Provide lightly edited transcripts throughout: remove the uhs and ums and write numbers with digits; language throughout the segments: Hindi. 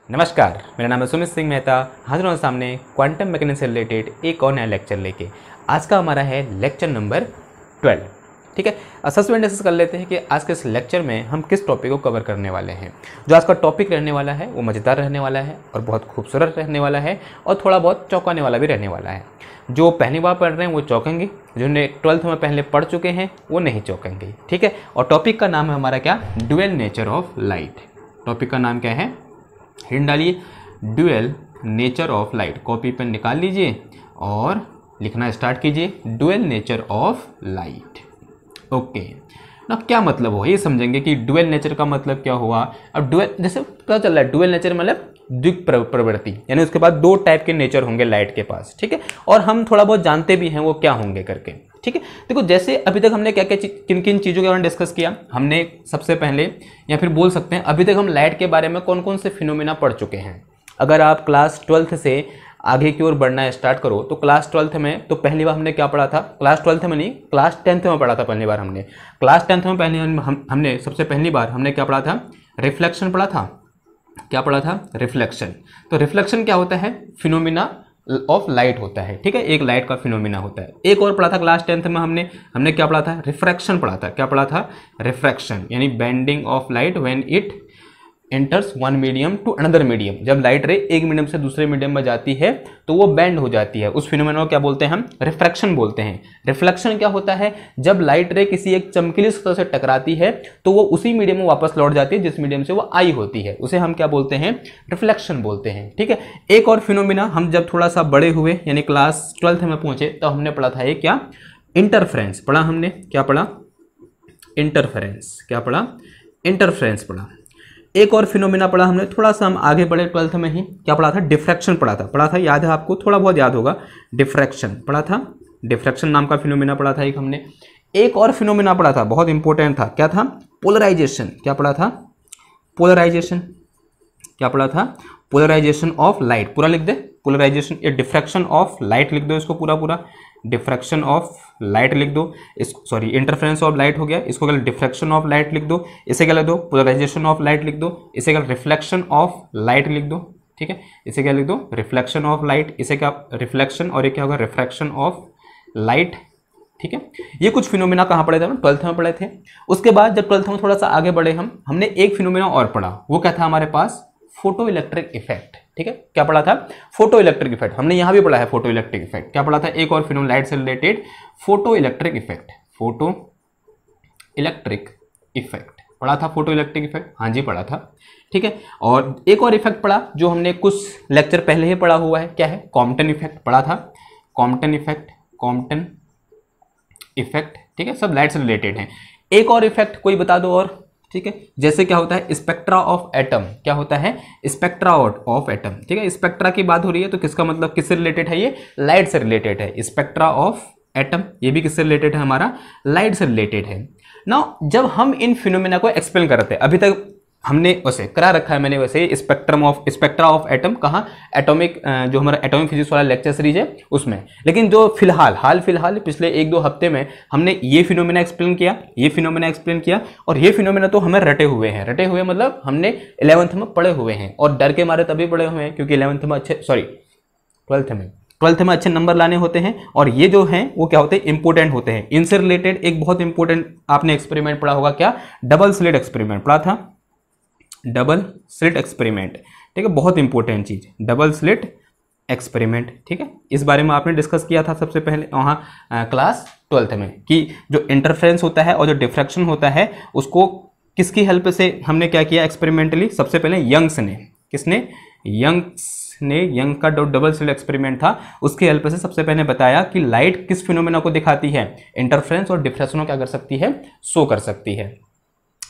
नमस्कार, मेरा नाम है सुमित सिंह मेहता। हाजिर हूँ सामने क्वांटम मैकेनिक्स से रिलेटेड एक और नया लेक्चर लेके। आज का हमारा है लेक्चर नंबर 12। ठीक है, सबसे पहले डिस्कस कर लेते हैं कि आज के इस लेक्चर में हम किस टॉपिक को कवर करने वाले हैं। जो आज का टॉपिक रहने वाला है वो मज़ेदार रहने वाला है और बहुत खूबसूरत रहने वाला है और थोड़ा बहुत चौंकाने वाला भी रहने वाला है। जो पहली बार पढ़ रहे हैं वो चौंकेंगे, जिन्होंने 12th में पहले पढ़ चुके हैं वो नहीं चौंकेंगे। ठीक है, और टॉपिक का नाम है हमारा क्या, dual nature of light. Topic का नाम क्या है, हिंट डालिए, dual nature of light. Copy pen निकाल लीजिए और लिखना स्टार्ट कीजिए, dual nature of light. Okay ना, क्या मतलब हुआ ये समझेंगे कि ड्यूअल नेचर का मतलब क्या हुआ। अब ड्यूअल जैसे पता चल रहा है, ड्यूअल नेचर मतलब द्विक प्रवृत्ति, यानी उसके बाद दो टाइप के नेचर होंगे लाइट के पास। ठीक है, और हम थोड़ा बहुत जानते भी हैं वो क्या होंगे करके। ठीक है, देखो जैसे अभी तक हमने क्या क्या किन किन चीज़ों के बारे में डिस्कस किया। हमने सबसे पहले या फिर बोल सकते हैं अभी तक हम लाइट के बारे में कौन कौन से फिनोमेना पढ़ चुके हैं। अगर आप क्लास 12th से आगे की ओर बढ़ना स्टार्ट करो तो क्लास 12th में तो पहली बार हमने क्या पढ़ा था, क्लास 12th में नहीं, क्लास 10th में पढ़ा था पहली बार हमने। क्लास 10th में पहले हमने सबसे पहली बार हमने क्या पढ़ा था, रिफ्लेक्शन पढ़ा था। क्या पढ़ा था, रिफ्लेक्शन। तो रिफ्लेक्शन क्या होता है, फिनोमिना ऑफ लाइट होता है। ठीक है, एक लाइट का फिनोमिना होता है। एक और पढ़ा था क्लास 10th में हमने क्या पढ़ा था, रिफ्रैक्शन पढ़ा था। क्या पढ़ा था, रिफ्रैक्शन, यानी bending of light when it enters one medium to another medium. जब लाइट रे एक मीडियम से दूसरे मीडियम में जाती है तो वो बेंड हो जाती है, उस फिनोमेना को क्या बोलते हैं हम, रिफ्रैक्शन बोलते हैं। रिफ्लेक्शन क्या होता है, जब लाइट रे किसी एक चमकीली सतह से टकराती है तो वो उसी मीडियम में वापस लौट जाती है जिस मीडियम से वो आई होती है, उसे हम क्या बोलते हैं, रिफ्लेक्शन बोलते हैं। ठीक है, एक और फिनोमेना हम जब थोड़ा सा बड़े हुए यानी क्लास 12th में पहुंचे तो हमने पढ़ा था ये क्या, इंटरफेरेंस पढ़ा हमने। क्या पढ़ा, इंटरफेरेंस। क्या पढ़ा, इंटरफेरेंस पढ़ा। एक और फिनोमिना पढ़ा हमने, थोड़ा सा हम आगे बढ़े 12th में ही, क्या पढ़ा था, डिफ्रैक्शन पढ़ा था। याद है आपको, थोड़ा बहुत याद होगा, डिफ्रैक्शन पढ़ा था। डिफ्रैक्शन नाम का फिनोमिना पढ़ा था एक हमने। एक और फिनोमिना पढ़ा था, बहुत इंपॉर्टेंट था, क्या था, पोलराइजेशन। क्या पढ़ा था, पोलराइजेशन। क्या पढ़ा था, पोलराइजेशन ऑफ लाइट। पूरा लिख दे, पोलराइजेशन, ये डिफ्रैक्शन ऑफ लाइट लिख दो, इसको पूरा पूरा, डिफ्रैक्शन ऑफ लाइट लिख दो। इस सॉरी इंटरफेरेंस ऑफ लाइट हो गया, इसको क्या, डिफ्रैक्शन ऑफ लाइट लिख दो। इसे क्या लिख दो, पोलराइजेशन ऑफ लाइट लिख दो। इसे क्या, रिफ्लेक्शन ऑफ लाइट लिख दो। ठीक है, इसे क्या लिख दो, रिफ्लेक्शन ऑफ लाइट। इसे क्या, रिफ्लेक्शन, और ये क्या होगा, रिफ्रैक्शन ऑफ लाइट। ठीक है, ये कुछ फिनोमिना कहाँ पढ़े थे हम, 12th में पढ़े थे। उसके बाद जब 12th में थोड़ा सा आगे बढ़े हमने एक फिनोमिना और पढ़ा, वो क्या था हमारे पास, फोटो इलेक्ट्रिक इफेक्ट। ठीक है, क्या पढ़ा था, फोटो इलेक्ट्रिक इफेक्ट। हमने यहां भी पढ़ा है फोटो इलेक्ट्रिक इफेक्ट। क्या पढ़ा था, एक और फिनोमिना लाइट से related, photo electric effect. Photo electric effect पढ़ा था, फोटो इलेक्ट्रिक इफेक्ट, हाँ जी पढ़ा था। ठीक है, और एक और इफेक्ट पढ़ा जो हमने कुछ लेक्चर पहले ही पढ़ा हुआ है, क्या है, कॉम्पटन इफेक्ट पढ़ा था। Compton effect, Compton effect. ठीक है, सब लाइट से रिलेटेड हैं। एक और इफेक्ट कोई बता दो और। ठीक है, जैसे क्या होता है, स्पेक्ट्रा ऑफ एटम। क्या होता है, स्पेक्ट्रा ऑफ एटम। ठीक है, स्पेक्ट्रा की बात हो रही है तो किसका मतलब, किससे रिलेटेड है, ये लाइट से रिलेटेड है। स्पेक्ट्रा ऑफ एटम, ये भी किससे रिलेटेड है, हमारा लाइट से रिलेटेड है। नाउ जब हम इन फिनोमेना को एक्सप्लेन करते हैं, अभी तक हमने वैसे करा रखा है मैंने, वैसे स्पेक्ट्रा ऑफ एटम कहाँ, एटॉमिक, जो हमारा एटॉमिक फिजिक्स वाला लेक्चर सीरीज है उसमें। लेकिन जो हाल फिलहाल पिछले 1-2 हफ्ते में हमने ये फिनोमेना एक्सप्लेन किया, ये फिनोमेना एक्सप्लेन किया, और ये फिनोमेना तो हमें रटे हुए हैं। रटे हुए मतलब हमने 11th में पढ़े हुए हैं, और डर के मारे तभी पढ़े हुए हैं क्योंकि 11th में अच्छे, सॉरी 12th में अच्छे नंबर लाने होते हैं, और ये जो हैं वो क्या होते हैं, इंपॉर्टेंट होते हैं। इनसे रिलेटेड एक बहुत इंपॉर्टेंट आपने एक्सपेरिमेंट पढ़ा होगा, क्या, डबल स्लिट एक्सपेरिमेंट पढ़ा था। डबल स्लिट एक्सपेरिमेंट, ठीक है, बहुत इंपॉर्टेंट चीज, डबल स्लिट एक्सपेरिमेंट। ठीक है, इस बारे में आपने डिस्कस किया था सबसे पहले वहाँ क्लास 12th में, कि जो इंटरफेरेंस होता है और जो डिफ्रैक्शन होता है उसको किसकी हेल्प से हमने क्या किया एक्सपेरिमेंटली। सबसे पहले यंग्स ने, किसने, यंग का डबल स्लिट एक्सपेरिमेंट था, उसकी हेल्प से सबसे पहले बताया कि लाइट किस फिनोमेना को दिखाती है, इंटरफेरेंस और डिफ्रैक्शन को क्या कर सकती है, शो कर सकती है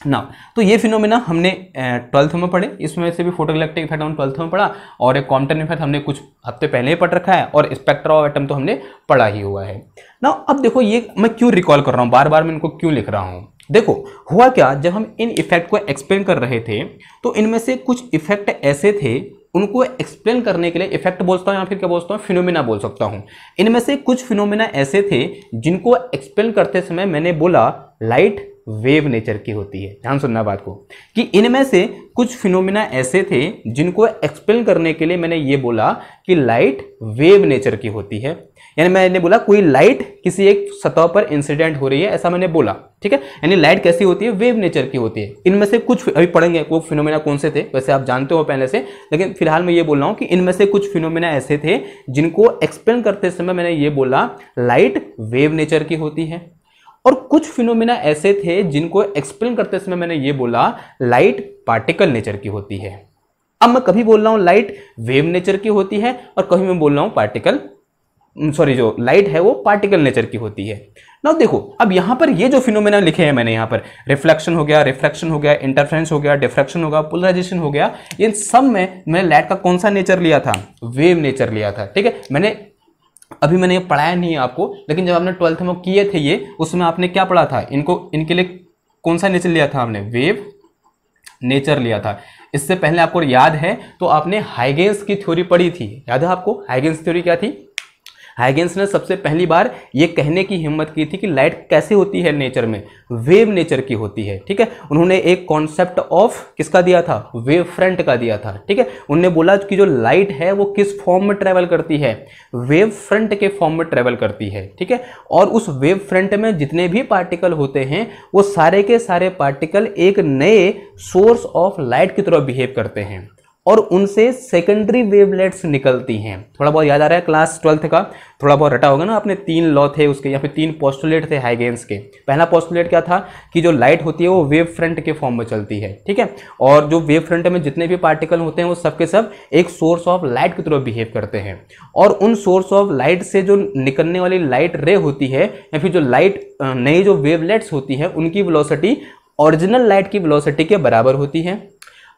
ना। तो ये फिनोमेना हमने 12th में पढ़े, इसमें से भी फोटो इलेक्ट्रिक इफेक्ट हमने 12th में पढ़ा, और एक कॉम्पटन इफेक्ट हमने कुछ हफ्ते पहले ही पढ़ रखा है, और स्पेक्ट्रा ऑफ एटम तो हमने पढ़ा ही हुआ है ना। अब देखो ये मैं क्यों रिकॉल कर रहा हूँ, बार बार मैं इनको क्यों लिख रहा हूँ। देखो हुआ क्या, जब हम इन इफेक्ट को एक्सप्लेन कर रहे थे तो इनमें से कुछ इफेक्ट ऐसे थे, उनको एक्सप्लेन करने के लिए इफेक्ट बोलता हूं या फिर क्या बोलता हूं, फिनोमिना बोल सकता हूं। इनमें से कुछ फिनोमिना ऐसे थे जिनको एक्सप्लेन करते समय मैंने बोला लाइट वेव नेचर की होती है। ध्यान सुनना बात को, कि इनमें से कुछ फिनोमिना ऐसे थे जिनको एक्सप्लेन करने के लिए मैंने ये बोला कि लाइट वेव नेचर की होती है। यानी मैंने बोला कोई लाइट किसी एक सतह पर इंसिडेंट हो रही है, ऐसा मैंने बोला, ठीक है। यानी लाइट कैसी होती है, वेव नेचर की होती है। इनमें से कुछ अभी पढ़ेंगे वो फिनोमेना कौन से थे, वैसे आप जानते हो पहले से, लेकिन फिलहाल मैं ये बोल रहा हूं कि इनमें से कुछ फिनोमेना ऐसे थे जिनको एक्सप्लेन करते समय मैंने ये बोला लाइट वेव नेचर की होती है, और कुछ फिनोमेना ऐसे थे जिनको एक्सप्लेन करते समय मैंने ये बोला लाइट पार्टिकल नेचर की होती है। अब मैं कभी बोल रहा हूं लाइट वेव नेचर की होती है और कभी मैं बोल रहा हूं पार्टिकल, सॉरी, जो लाइट है वो पार्टिकल नेचर की होती है। ना देखो, अब यहां पर ये जो फिनोमेना लिखे हैं मैंने, यहां पर रिफ्लेक्शन हो गया, रिफ्रैक्शन हो गया, इंटरफेरेंस हो गया, डिफ्रैक्शन हो गया, पोलराइजेशन हो गया, इन सब में मैंने लाइट का कौन सा नेचर लिया था, वेव नेचर लिया था, ठीक है। अभी मैंने ये पढ़ाया नहीं है आपको, लेकिन जब आपने 12th में किए थे ये, उसमें आपने क्या पढ़ा था, इनके लिए कौन सा नेचर लिया था आपने, वेव नेचर लिया था। इससे पहले आपको याद है तो आपने हाइगेंस की थ्योरी पढ़ी थी, याद है आपको हाइगेंस थ्योरी क्या थी। हाइगेंस ने सबसे पहली बार ये कहने की हिम्मत की थी कि लाइट कैसे होती है नेचर में, वेव नेचर की होती है, ठीक है। उन्होंने एक कॉन्सेप्ट ऑफ किसका दिया था, वेव फ्रंट का दिया था, ठीक है। उन्होंने बोला कि जो लाइट है वो किस फॉर्म में ट्रेवल करती है, वेव फ्रंट के फॉर्म में ट्रेवल करती है, ठीक है। और उस वेव फ्रंट में जितने भी पार्टिकल होते हैं वो सारे के सारे पार्टिकल एक नए सोर्स ऑफ लाइट की तरह बिहेव करते हैं और उनसे सेकेंडरी वेवलेट्स निकलती हैं। थोड़ा बहुत याद आ रहा है क्लास 12th का, थोड़ा बहुत रटा होगा ना आपने, 3 लॉ थे उसके या फिर 3 पोस्टुलेट थे हाइगेंस के। पहला पोस्टुलेट क्या था कि जो लाइट होती है वो वेव फ्रंट के फॉर्म में चलती है, ठीक है। और जो वेव फ्रंट में जितने भी पार्टिकल होते हैं वो सब के सब एक सोर्स ऑफ लाइट की तरह बिहेव करते हैं, और उन सोर्स ऑफ लाइट से जो निकलने वाली लाइट रे होती है या फिर जो लाइट नई जो वेवलेट्स होती है उनकी वेलोसिटी ओरिजिनल लाइट की वेलोसिटी के बराबर होती है।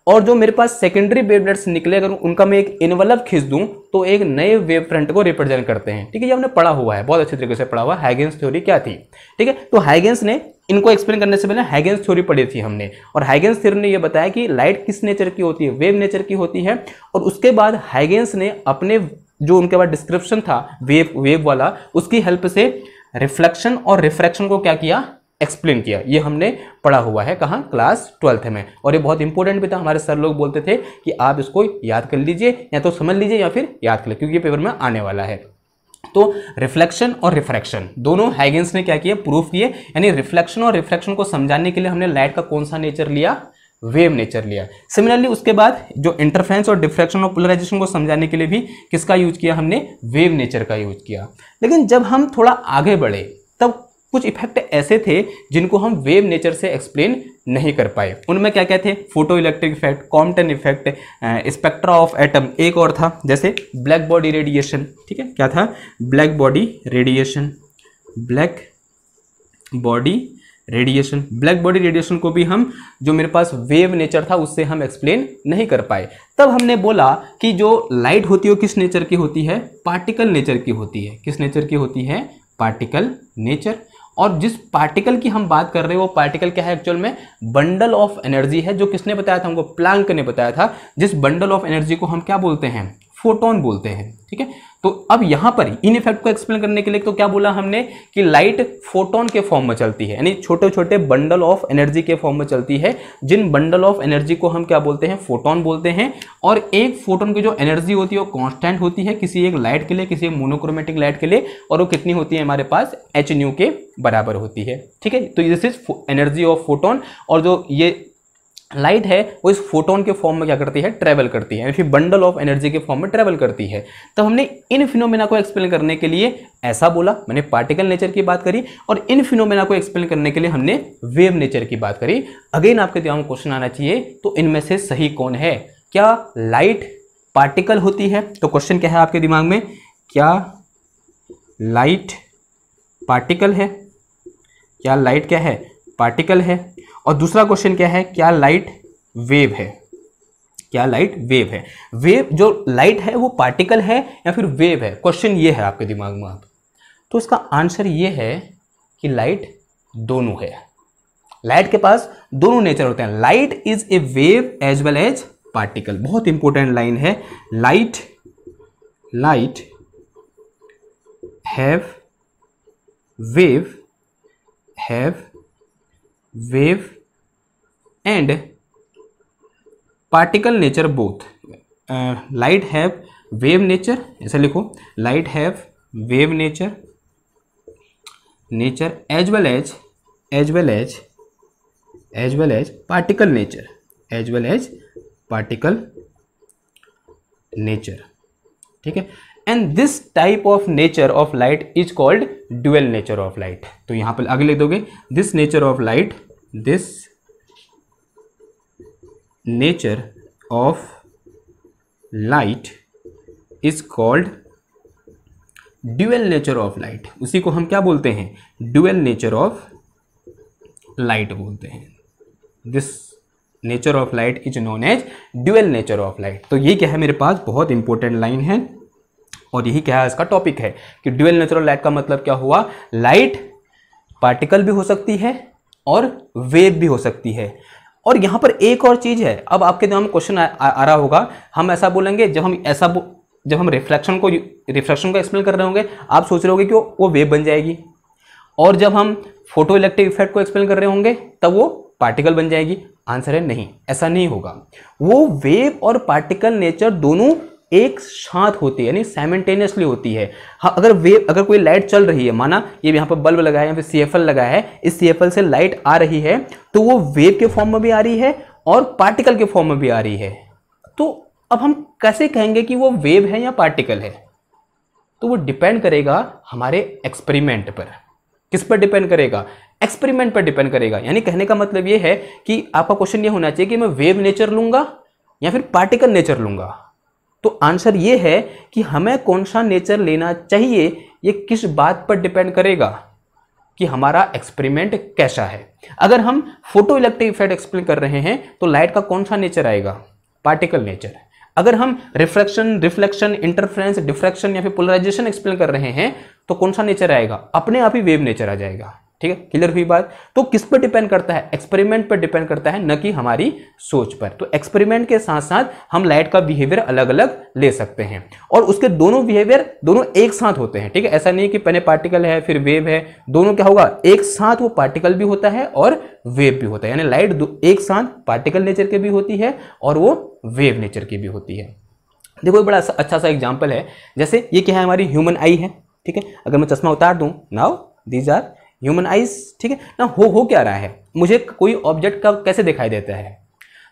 और जो मेरे पास सेकेंडरी वेवलेट्स निकले, अगर उनका मैं एक इनवलप खींच दूं तो एक नए वेव फ्रंट को रिप्रेजेंट करते हैं, ठीक है। ये हमने पढ़ा हुआ है, बहुत अच्छे तरीके से पढ़ा हुआ है हाइगेंस थ्योरी क्या थी, ठीक है। तो हाइगेंस ने इनको एक्सप्लेन करने से पहले हाइगेंस थ्योरी पढ़ी थी हमने, और हाइगेंस थ्योरी ने यह बताया कि लाइट किस नेचर की होती है, वेव नेचर की होती है। और उसके बाद हाइगेंस ने अपने जो उनके बाद डिस्क्रिप्शन था वेव वाला, उसकी हेल्प से रिफ्लेक्शन और रिफ्रैक्शन को क्या किया, एक्सप्लेन किया। ये हमने पढ़ा हुआ है कहाँ, क्लास 12th में, और ये बहुत इंपॉर्टेंट भी था। हमारे सर लोग बोलते थे कि आप इसको याद कर लीजिए, या तो समझ लीजिए या फिर याद कर लीजिए, क्योंकि ये पेपर में आने वाला है। तो रिफ्लेक्शन और रिफ्रैक्शन दोनों हाइगेंस ने क्या किए, प्रूफ किए। यानी रिफ्लेक्शन और रिफ्रैक्शन को समझाने के लिए हमने लाइट का कौन सा नेचर लिया, वेव नेचर लिया। सिमिलरली उसके बाद जो इंटरफेरेंस और डिफ्रैक्शन और पोलराइजेशन को समझाने के लिए भी किसका यूज किया हमने, वेव नेचर का यूज किया। लेकिन जब हम थोड़ा आगे बढ़े तब कुछ इफेक्ट ऐसे थे जिनको हम वेव नेचर से एक्सप्लेन नहीं कर पाए। उनमें क्या क्या थे, photo electric effect, Compton effect, spectra of atom, एक और था जैसे ब्लैक बॉडी रेडिएशन, ठीक है। क्या था, black body radiation, black body radiation. Black body radiation को भी हम, जो मेरे पास वेव नेचर था उससे हम एक्सप्लेन नहीं कर पाए। तब हमने बोला कि जो लाइट होती है वो किस नेचर की होती है, पार्टिकल नेचर की होती है। किस नेचर की होती है, पार्टिकल नेचर। और जिस पार्टिकल की हम बात कर रहे हैं वो पार्टिकल क्या है, एक्चुअल में बंडल ऑफ एनर्जी है। जो किसने बताया था हमको, प्लैंक ने बताया था। जिस बंडल ऑफ एनर्जी को हम क्या बोलते हैं, फोटोन बोलते हैं, ठीक है। तो अब यहां पर इन इफेक्ट को एक्सप्लेन करने के लिए तो क्या बोला हमने कि लाइट फोटोन के फॉर्म में चलती है, यानी छोटे छोटे बंडल ऑफ एनर्जी के फॉर्म में चलती है। जिन बंडल ऑफ एनर्जी को हम क्या बोलते हैं, फोटोन बोलते हैं। और एक फोटोन की जो एनर्जी होती है वो कांस्टेंट होती है किसी एक लाइट के लिए, किसी एक मोनोक्रोमेटिक लाइट के लिए, और वो कितनी होती है हमारे पास, h न्यू के बराबर होती है, ठीक है। तो this is energy of photon. और जो ये लाइट है वो इस फोटोन के फॉर्म में क्या करती है, ट्रेवल करती है, फिर बंडल ऑफ एनर्जी के फॉर्म में ट्रेवल करती है। तब हमने इन फिनोमेना को एक्सप्लेन करने के लिए ऐसा बोला, मैंने पार्टिकल नेचर की बात करी, और इन फिनोमेना को एक्सप्लेन करने के लिए हमने वेव नेचर की बात करी। अगेन आपके दिमाग में क्वेश्चन आना चाहिए, तो इनमें से सही कौन है, क्या लाइट पार्टिकल होती है? तो क्वेश्चन क्या है आपके दिमाग में, क्या लाइट पार्टिकल है? क्या लाइट क्या है, पार्टिकल है? और दूसरा क्वेश्चन क्या है, क्या लाइट वेव है? क्या लाइट वेव है? वेव, जो लाइट है वो पार्टिकल है या फिर वेव है? क्वेश्चन ये है आपके दिमाग में। आप तो इसका आंसर ये है कि लाइट दोनों है। लाइट के पास दोनों नेचर होते हैं। Light is a wave as well as particle. बहुत इंपॉर्टेंट लाइन है, light have wave, have wave and particle nature both. Light have wave nature, ऐसा लिखो, light have wave nature as well as particle nature, ठीक है। And this type of nature of light is called dual nature of light. तो यहां पर आगे लिख दोगे, this nature of light is called dual nature of light. उसी को हम क्या बोलते हैं, ड्यूअल नेचर ऑफ लाइट बोलते हैं। This nature of light is known as dual nature of light. तो ये क्या है, मेरे पास बहुत इंपॉर्टेंट लाइन है और यही क्या है इसका टॉपिक है कि ड्यूअल नेचर ऑफ लाइट का मतलब क्या हुआ, लाइट पार्टिकल भी हो सकती है और वेव भी हो सकती है। और यहां पर एक और चीज है, अब आपके दिमाग में क्वेश्चन आ रहा होगा, हम ऐसा बोलेंगे जब हम रिफ्लेक्शन को एक्सप्लेन कर रहे होंगे, आप सोच रहे होंगे कि वो वेव बन जाएगी, और जब हम फोटो इलेक्ट्रिक इफेक्ट को एक्सप्लेन कर रहे होंगे तब वो पार्टिकल बन जाएगी। आंसर है नहीं, ऐसा नहीं होगा। वो वेव और पार्टिकल नेचर दोनों एक साथ होती है, यानी साइमल्टेनियसली होती है। हाँ, अगर कोई लाइट चल रही है, माना ये यहाँ पर बल्ब लगाया है या फिर CFL लगाया है, इस CFL से लाइट आ रही है तो वो वेव के फॉर्म में भी आ रही है और पार्टिकल के फॉर्म में भी आ रही है। तो अब हम कैसे कहेंगे कि वो वेव है या पार्टिकल है? तो वो डिपेंड करेगा हमारे एक्सपेरिमेंट पर। किस पर डिपेंड करेगा? एक्सपेरिमेंट पर डिपेंड करेगा। यानी कहने का मतलब ये है कि आपका क्वेश्चन ये होना चाहिए कि मैं वेव नेचर लूंगा या फिर पार्टिकल नेचर लूंगा। तो आंसर ये है कि हमें कौन सा नेचर लेना चाहिए, ये किस बात पर डिपेंड करेगा कि हमारा एक्सपेरिमेंट कैसा है। अगर हम फोटो इलेक्ट्रिक इफेक्ट एक्सप्लेन कर रहे हैं तो लाइट का कौन सा नेचर आएगा? Particle nature. अगर हम रिफ्लेक्शन, इंटरफेरेंस, डिफ्रैक्शन या फिर पोलराइजेशन एक्सप्लेन कर रहे हैं तो कौन सा नेचर आएगा? अपने आप ही वेव नेचर आ जाएगा। ठीक है, क्लियर हुई बात? तो किस पर डिपेंड करता है? एक्सपेरिमेंट पर डिपेंड करता है, न कि हमारी सोच पर। तो एक्सपेरिमेंट के साथ साथ हम लाइट का बिहेवियर अलग अलग ले सकते हैं और उसके दोनों बिहेवियर दोनों एक साथ होते हैं। ठीक है, ऐसा नहीं है कि पहले पार्टिकल है फिर वेव है, दोनों क्या होगा एक साथ, वो पार्टिकल भी होता है और वेव भी होता है। यानी लाइट एक साथ पार्टिकल नेचर की भी होती है और वो वेव नेचर की भी होती है। देखो एक बड़ा अच्छा सा एग्जाम्पल है, जैसे ये क्या है, हमारी ह्यूमन आई है। ठीक है, अगर मैं चश्मा उतार दूं, now these are human eyes. ठीक है ना, हो क्या रहा है, मुझे कोई ऑब्जेक्ट का कैसे दिखाई देता है?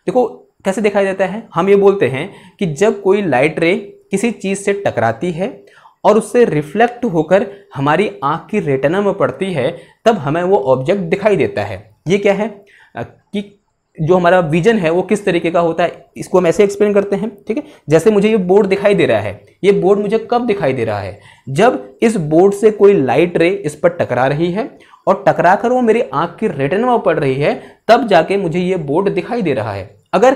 देखो कैसे दिखाई देता है, हम ये बोलते हैं कि जब कोई लाइट रे किसी चीज से टकराती है और उससे रिफ्लेक्ट होकर हमारी आंख की रेटिना में पड़ती है, तब हमें वो ऑब्जेक्ट दिखाई देता है। ये क्या है कि जो हमारा विजन है वो किस तरीके का होता है, इसको हम ऐसे एक्सप्लेन करते हैं। ठीक है, जैसे मुझे ये बोर्ड दिखाई दे रहा है, ये बोर्ड मुझे कब दिखाई दे रहा है? जब इस बोर्ड से कोई लाइट रे इस पर टकरा रही है और टकराकर वो मेरी आंख की रेटिना में पड़ रही है, तब जाके मुझे ये बोर्ड दिखाई दे रहा है। अगर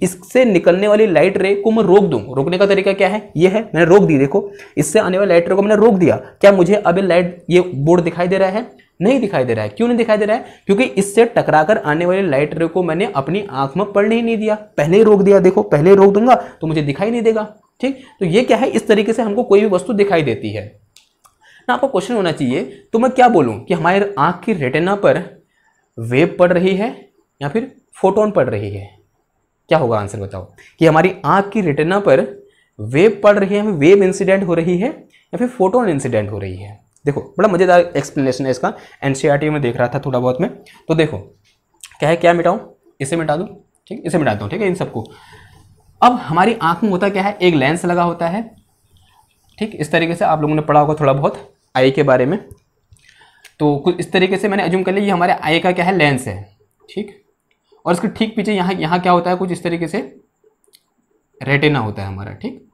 इससे निकलने वाली लाइट रे को मैं रोक दूं, रोकने का तरीका क्या है? ये है, मैंने रोक दी। देखो इससे आने वाली लाइट रे को मैंने रोक दिया, क्या मुझे अब ये बोर्ड दिखाई दे रहा है? नहीं दिखाई दे रहा है। क्यों नहीं दिखाई दे रहा है? क्योंकि इससे टकराकर आने वाली लाइट रे को मैंने अपनी आंख में पड़ने ही नहीं दिया, पहले ही रोक दिया। देखो पहले ही रोक दूंगा तो मुझे दिखाई नहीं देगा। ठीक, तो ये क्या है, इस तरीके से हमको कोई भी वस्तु दिखाई देती है ना। आपको क्वेश्चन होना चाहिए, तो मैं क्या बोलूं कि हमारे आंख की रेटिना पर वेव पड़ रही है या फिर फोटोन पड़ रही है? क्या होगा आंसर बताओ, कि हमारी आंख की रेटिना पर वेव पड़ रही है, वेव इंसिडेंट हो रही है या फिर फोटोन इंसिडेंट हो रही है? देखो बड़ा मजेदार एक्सप्लेनेशन है इसका, एनसीईआरटी में देख रहा था थोड़ा बहुत में। तो देखो क्या है, क्या मिटाऊं, इसे मिटा दूं। ठीक, इसे मिटाता हूं। ठीक है, इन सबको। अब हमारी आंख में होता क्या है, एक लेंस लगा होता है। ठीक, इस तरीके से आप लोगों ने पढ़ा होगा थोड़ा बहुत आई के बारे में। तो कुछ इस तरीके से मैंने अज्यूम कर लिया, ये हमारे आई का क्या है, लेंस है। ठीक, और इसके ठीक पीछे यहाँ क्या होता है, कुछ इस तरीके से रेटिना होता है हमारा। ठीक,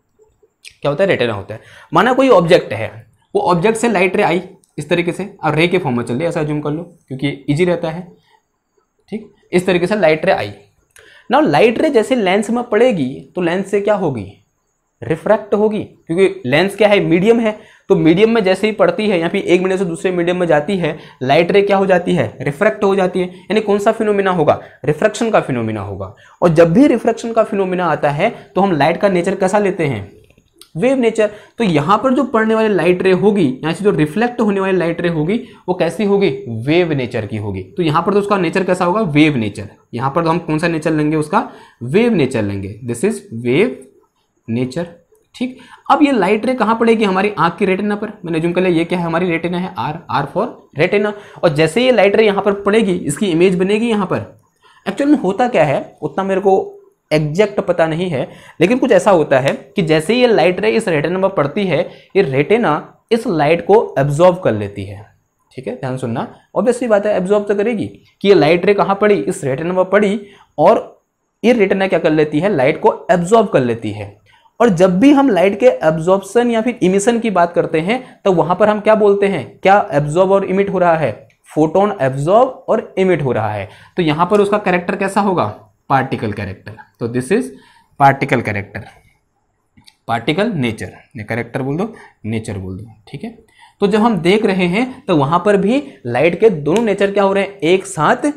क्या होता है, रेटिना होता है। माना कोई ऑब्जेक्ट है, वो ऑब्जेक्ट से लाइट रे आई इस तरीके से, और रे के फॉर्म में चल रही है, ऐसा अज्यूम कर लो क्योंकि इजी रहता है। ठीक, इस तरीके से लाइट रे आई। नाउ लाइट रे जैसे लेंस में पड़ेगी तो लेंस से क्या होगी, रिफ्रैक्ट होगी, क्योंकि लेंस क्या है, मीडियम है। तो मीडियम में जैसे ही पड़ती है या फिर एक मीडियम से दूसरे मीडियम में जाती है, लाइट रे क्या हो जाती है, रिफ्रैक्ट हो जाती है। यानी कौन सा फिनोमिना होगा, रिफ्रैक्शन का फिनोमिना होगा। और जब भी रिफ्रैक्शन का फिनोमिना आता है तो हम लाइट का नेचर कैसा लेते हैं, वेव नेचर। तो यहां पर जो पड़ने वाली लाइट रे होगी, यहां से जो रिफ्लेक्ट होने वाली लाइट रे होगी वो कैसी होगी, वेव नेचर की होगी। तो यहां पर तो उसका नेचर कैसा होगा, वेव नेचर। यहां पर तो हम कौन सा नेचर लेंगे, उसका वेव नेचर लेंगे। This is wave nature. ठीक, अब ये लाइट रे कहां पड़ेगी, हमारी आंख की रेटिना पर। मैंने जूम कर लिया, ये क्या है, हमारी रेटिना है, आर फॉर रेटिना। और जैसे ये लाइट रे यहां पर पड़ेगी, इसकी इमेज बनेगी यहां पर। एक्चुअल में होता क्या है, उतना मेरे को एग्जैक्ट पता नहीं है, लेकिन कुछ ऐसा होता है कि जैसे ये लाइट रे इस रेटिना पर पड़ती है, ये रेटिना इस लाइट को एब्जॉर्ब कर लेती है। ठीक है, ध्यान सुनना, ऑब्वियसली बात है, एब्जॉर्ब तो करेगी कि ये लाइट रे कहां पड़ी, इस रेटिना पर पड़ी, और ये रेटिना क्या कर लेती है, लाइट को एब्जॉर्ब कर लेती है। और जब भी हम लाइट के एब्जॉर्प्शन या फिर इमिशन की बात करते हैं, तो वहां पर हम क्या बोलते हैं, क्या एब्जॉर्ब और इमिट हो रहा है, फोटोन एब्जॉर्ब और इमिट हो रहा है। तो यहां पर उसका कैरेक्टर कैसा होगा, पार्टिकल कैरेक्टर। तो this is particle character, particle nature, character बोल दो, नेचर बोल दो। ठीक है, तो जब हम देख रहे हैं तो वहां पर भी लाइट के दोनों नेचर क्या हो रहे हैं, एक साथ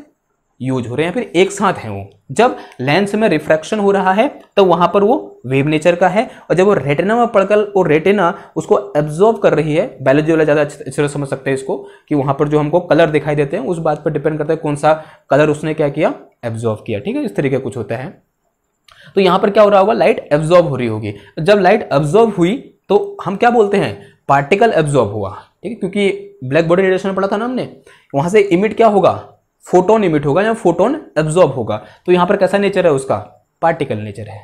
यूज हो रहे हैं, फिर एक साथ हैं वो। जब लेंस में रिफ्रैक्शन हो रहा है तो वहां पर वो वेव नेचर का है, और जब वो रेटिना में पड़कर वो रेटिना उसको एब्जॉर्ब कर रही है, बायोलॉजी वाला ज्यादा अच्छे से समझ सकते हैं इसको, कि वहां पर जो हमको कलर दिखाई देते हैं उस बात पर डिपेंड करता है कौन सा कलर उसने क्या किया, एब्जॉर्ब किया। ठीक है, इस तरीके कुछ होता है। तो यहां पर क्या हो रहा होगा, लाइट एब्जॉर्ब हो रही होगी। जब लाइट एब्जॉर्ब हुई तो हम क्या बोलते हैं, पार्टिकल एब्जॉर्ब हुआ। ठीक है, क्योंकि ब्लैक बॉडी रेडिएशन में पढ़ा था ना हमने, वहां से इमिट क्या होगा, फोटोन इमिट होगा या फोटोन एब्जॉर्ब होगा। तो यहां पर कैसा नेचर है उसका, पार्टिकल नेचर है।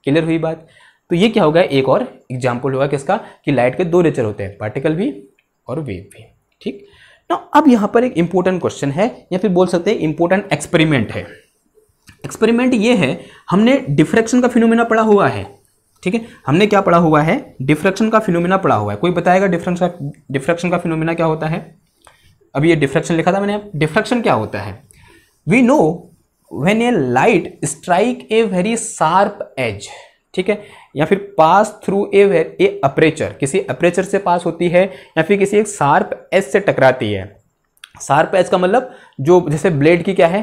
क्लियर हुई बात। तो ये क्या होगा, एक और एग्जांपल होगा किसका, कि लाइट के दो नेचर होते हैं, पार्टिकल भी और वेव भी। ठीक ना, अब यहां पर एक इंपॉर्टेंट क्वेश्चन है, या फिर बोल सकते हैं इंपॉर्टेंट एक्सपेरिमेंट है। एक्सपेरिमेंट ये है, हमने डिफ्रैक्शन का फिनोमेना पढ़ा हुआ है। ठीक है, हमने क्या पढ़ा हुआ है, डिफ्रैक्शन का फिनोमेना पढ़ा हुआ है। कोई बताएगा डिफ्रैक्शन का फिनोमेना क्या होता है। अभी ये डिफ्रैक्शन लिखा था मैंने, डिफ्रैक्शन क्या होता है, we know when a light strike a very sharp edge, ठीक है, या फिर पास थ्रू ए अपर्चर, किसी अपर्चर से पास होती है, या फिर किसी एक शार्प एज से टकराती है। शार्प एज का मतलब जो जैसे ब्लेड की क्या है,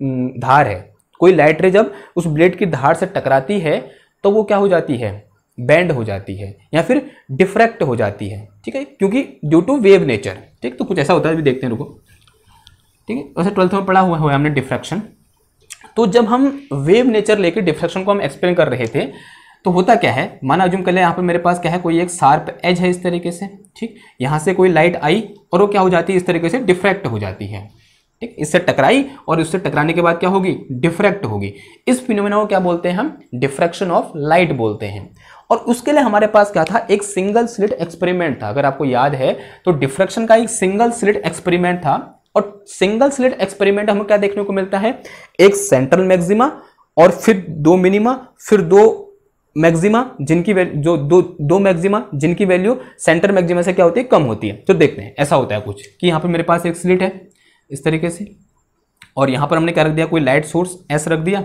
धार है। कोई लाइट रे जब उस ब्लेड की धार से टकराती है तो वो क्या हो जाती है, बैंड हो जाती है, या फिर डिफ्रैक्ट हो जाती है। ठीक है, क्योंकि ड्यू टू वेव नेचर। ठीक, तो कुछ ऐसा होता है, भी देखते हैं, रुको। ठीक है, वैसे 12th में पढ़ा हुआ है हमने डिफ्रैक्शन। तो जब हम वेव नेचर लेकर डिफ्रैक्शन को हम एक्सप्लेन कर रहे थे, तो होता क्या है, माना अज्यूम कर ले यहाँ पे मेरे पास क्या है, कोई एक शार्प एज है इस तरीके से। ठीक, यहाँ से कोई लाइट आई और वो क्या हो जाती है, इस तरीके से डिफ्रैक्ट हो जाती है। ठीक, इससे टकराई और इससे टकराने के बाद क्या होगी, डिफ्रैक्ट होगी। इस फिनोमेना को क्या बोलते हैं हम, डिफ्रैक्शन ऑफ लाइट बोलते हैं। और उसके लिए हमारे पास क्या था, एक सिंगल स्लिट एक्सपेरिमेंट था। अगर आपको याद है तो डिफ्रैक्शन का एक सिंगल स्लिट एक्सपेरिमेंट था। और सिंगल स्लिट एक्सपेरिमेंट हमें क्या देखने को मिलता है, एक सेंट्रल मैक्सिमा और फिर दो मिनिमा, फिर दो मैक्सिमा जिनकी जो दो मैक्सिमा जिनकी वैल्यू सेंटर मैक्सिमा से क्या होती है, कम होती है। तो देखते हैं, ऐसा होता है कुछ कि यहाँ पे मेरे पास एक स्लिट है इस तरीके से, और यहाँ पर हमने क्या रख दिया, कोई लाइट सोर्स एस रख दिया,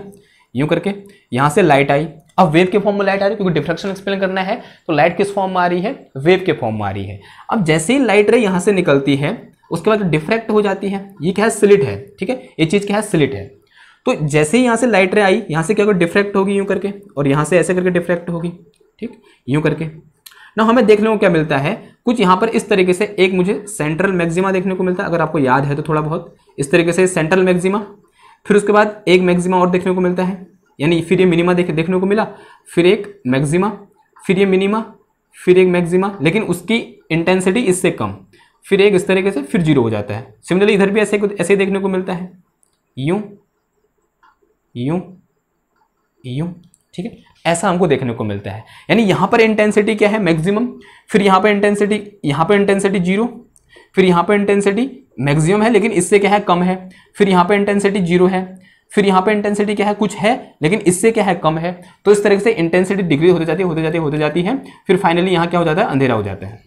यूं करके यहाँ से लाइट आई। अब वेव के फॉर्म में लाइट आ रही है, क्योंकि डिफ्रैक्शन एक्सप्लेन करना है, तो लाइट किस फॉर्म में आ रही है, वेव के फॉर्म में आ रही है। अब जैसे ही लाइट रे यहाँ से निकलती है, उसके बाद डिफ्रैक्ट हो जाती है। ये क्या है, स्लिट है। ठीक है, ये चीज क्या है, स्लिट है। तो जैसे ही यहाँ से लाइट रे आई, यहाँ से क्या होगा, डिफ्रैक्ट होगी यूं करके, और यहाँ से ऐसे करके डिफ्रैक्ट होगी। ठीक, यूं करके ना हमें देखने को क्या मिलता है, कुछ यहाँ पर इस तरीके से एक मुझे सेंट्रल मैक्सिमा देखने को मिलता है। अगर आपको याद है तो थोड़ा बहुत इस तरीके से सेंट्रल मैक्सिमा, फिर उसके बाद एक मैक्सिमा और देखने को मिलता है, यानी फिर ये मिनिमा देखने को मिला, फिर एक मैक्सिमा, फिर ये मिनिमा, फिर एक मैक्सिमा, लेकिन उसकी इंटेंसिटी इससे कम, फिर एक इस तरीके से, फिर जीरो हो जाता है। सिमिलरली इधर भी ऐसे देखने को मिलता है, यूं यूं यूं। ठीक है, ऐसा हमको देखने को मिलता है। यानी यहाँ पर इंटेंसिटी क्या है, मैक्सिमम, फिर यहाँ पर इंटेंसिटी जीरो, फिर यहाँ पर इंटेंसिटी मैक्सिमम है लेकिन इससे क्या है, कम है, फिर यहाँ पर इंटेंसिटी जीरो है, फिर यहाँ पे इंटेंसिटी क्या है, कुछ है लेकिन इससे क्या है, कम है। तो इस तरह से इंटेंसिटी डिग्री होते जाती है, फिर फाइनली यहाँ क्या हो जाता है, अंधेरा हो जाता है,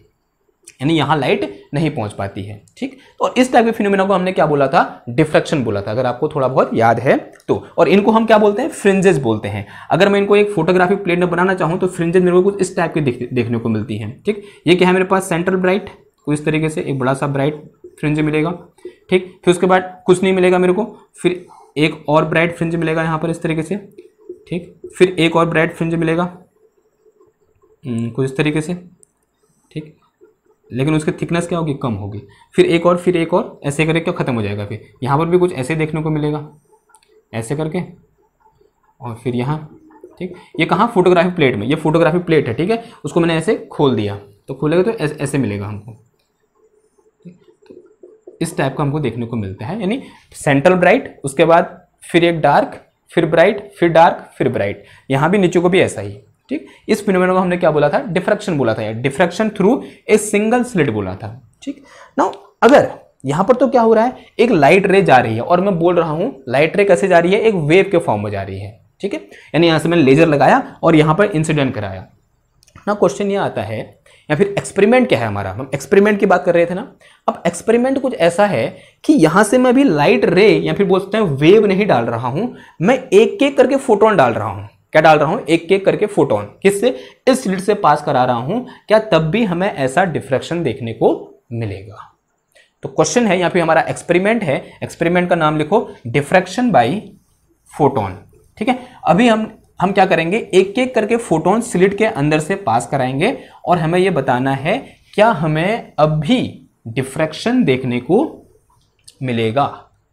यानी यहाँ लाइट नहीं पहुंच पाती है। ठीक, तो इस टाइप के फिनोमेना को हमने क्या बोला था, डिफ्रैक्शन बोला था, अगर आपको थोड़ा बहुत याद है तो। और इनको हम क्या बोलते हैं, फ्रिंजेस बोलते हैं। अगर मैं इनको एक फोटोग्राफिक प्लेट में बनाना चाहूँ तो फ्रिंजेस मेरे को कुछ इस टाइप के देखने को मिलती है। ठीक, ये क्या है मेरे पास, सेंट्रल ब्राइट, कुछ इस तरीके से एक बड़ा सा ब्राइट फ्रिंज मिलेगा। ठीक, फिर उसके बाद कुछ नहीं मिलेगा मेरे को, फिर एक और ब्राइट फ्रिंज मिलेगा यहाँ पर इस तरीके से। ठीक, फिर एक और ब्राइट फ्रिंज मिलेगा कुछ इस तरीके से, ठीक, लेकिन उसकी थिकनेस क्या होगी, कम होगी। फिर एक और, फिर एक और, ऐसे करके ख़त्म हो जाएगा। फिर यहाँ पर भी कुछ ऐसे देखने को मिलेगा, ऐसे करके, और फिर यहाँ, ठीक। ये कहाँ, फोटोग्राफी प्लेट में, ये फोटोग्राफी प्लेट है, ठीक है। उसको मैंने ऐसे खोल दिया तो खुलेगा तो ऐसे मिलेगा हमको, इस टाइप का हमको देखने को मिलता है। यानी सेंट्रल ब्राइट, उसके बाद फिर एक डार्क, फिर ब्राइट, फिर डार्क, फिर ब्राइट। यहाँ भी नीचे को भी ऐसा ही, ठीक। इस फिनोमेना को हमने क्या बोला था, डिफ्रैक्शन बोला था, या diffraction through a single slit बोला था, ठीक। नाउ अगर यहाँ पर तो क्या हो रहा है, एक लाइट रे जा रही है, और मैं बोल रहा हूँ लाइट रे कैसे जा रही है, एक वेव के फॉर्म में जा रही है, ठीक है। यानी यहाँ से मैंने लेजर लगाया और यहाँ पर इंसिडेंट कराया। ना क्वेश्चन ये आता है, या फिर एक्सपेरिमेंट क्या है हमारा, हम एक्सपेरिमेंट की बात कर रहे थे ना। अब एक्सपेरिमेंट कुछ ऐसा है कि यहां से मैं भी लाइट रे या फिर बोल सकते हैं वेव नहीं डाल रहा हूं, मैं एक एक करके फोटोन डाल रहा हूं। क्या डाल रहा हूं, एक एक करके फोटोन, किससे, इस स्लिट से पास करा रहा हूं। क्या तब भी हमें ऐसा डिफ्रैक्शन देखने को मिलेगा? तो क्वेश्चन है, यहां पे हमारा एक्सपेरिमेंट है, एक्सपेरिमेंट का नाम लिखो डिफ्रैक्शन बाय फोटोन, ठीक है। अभी हम क्या करेंगे, एक एक करके फोटोन स्लिट के अंदर से पास कराएंगे और हमें यह बताना है क्या हमें अब भी डिफ्रैक्शन देखने को मिलेगा,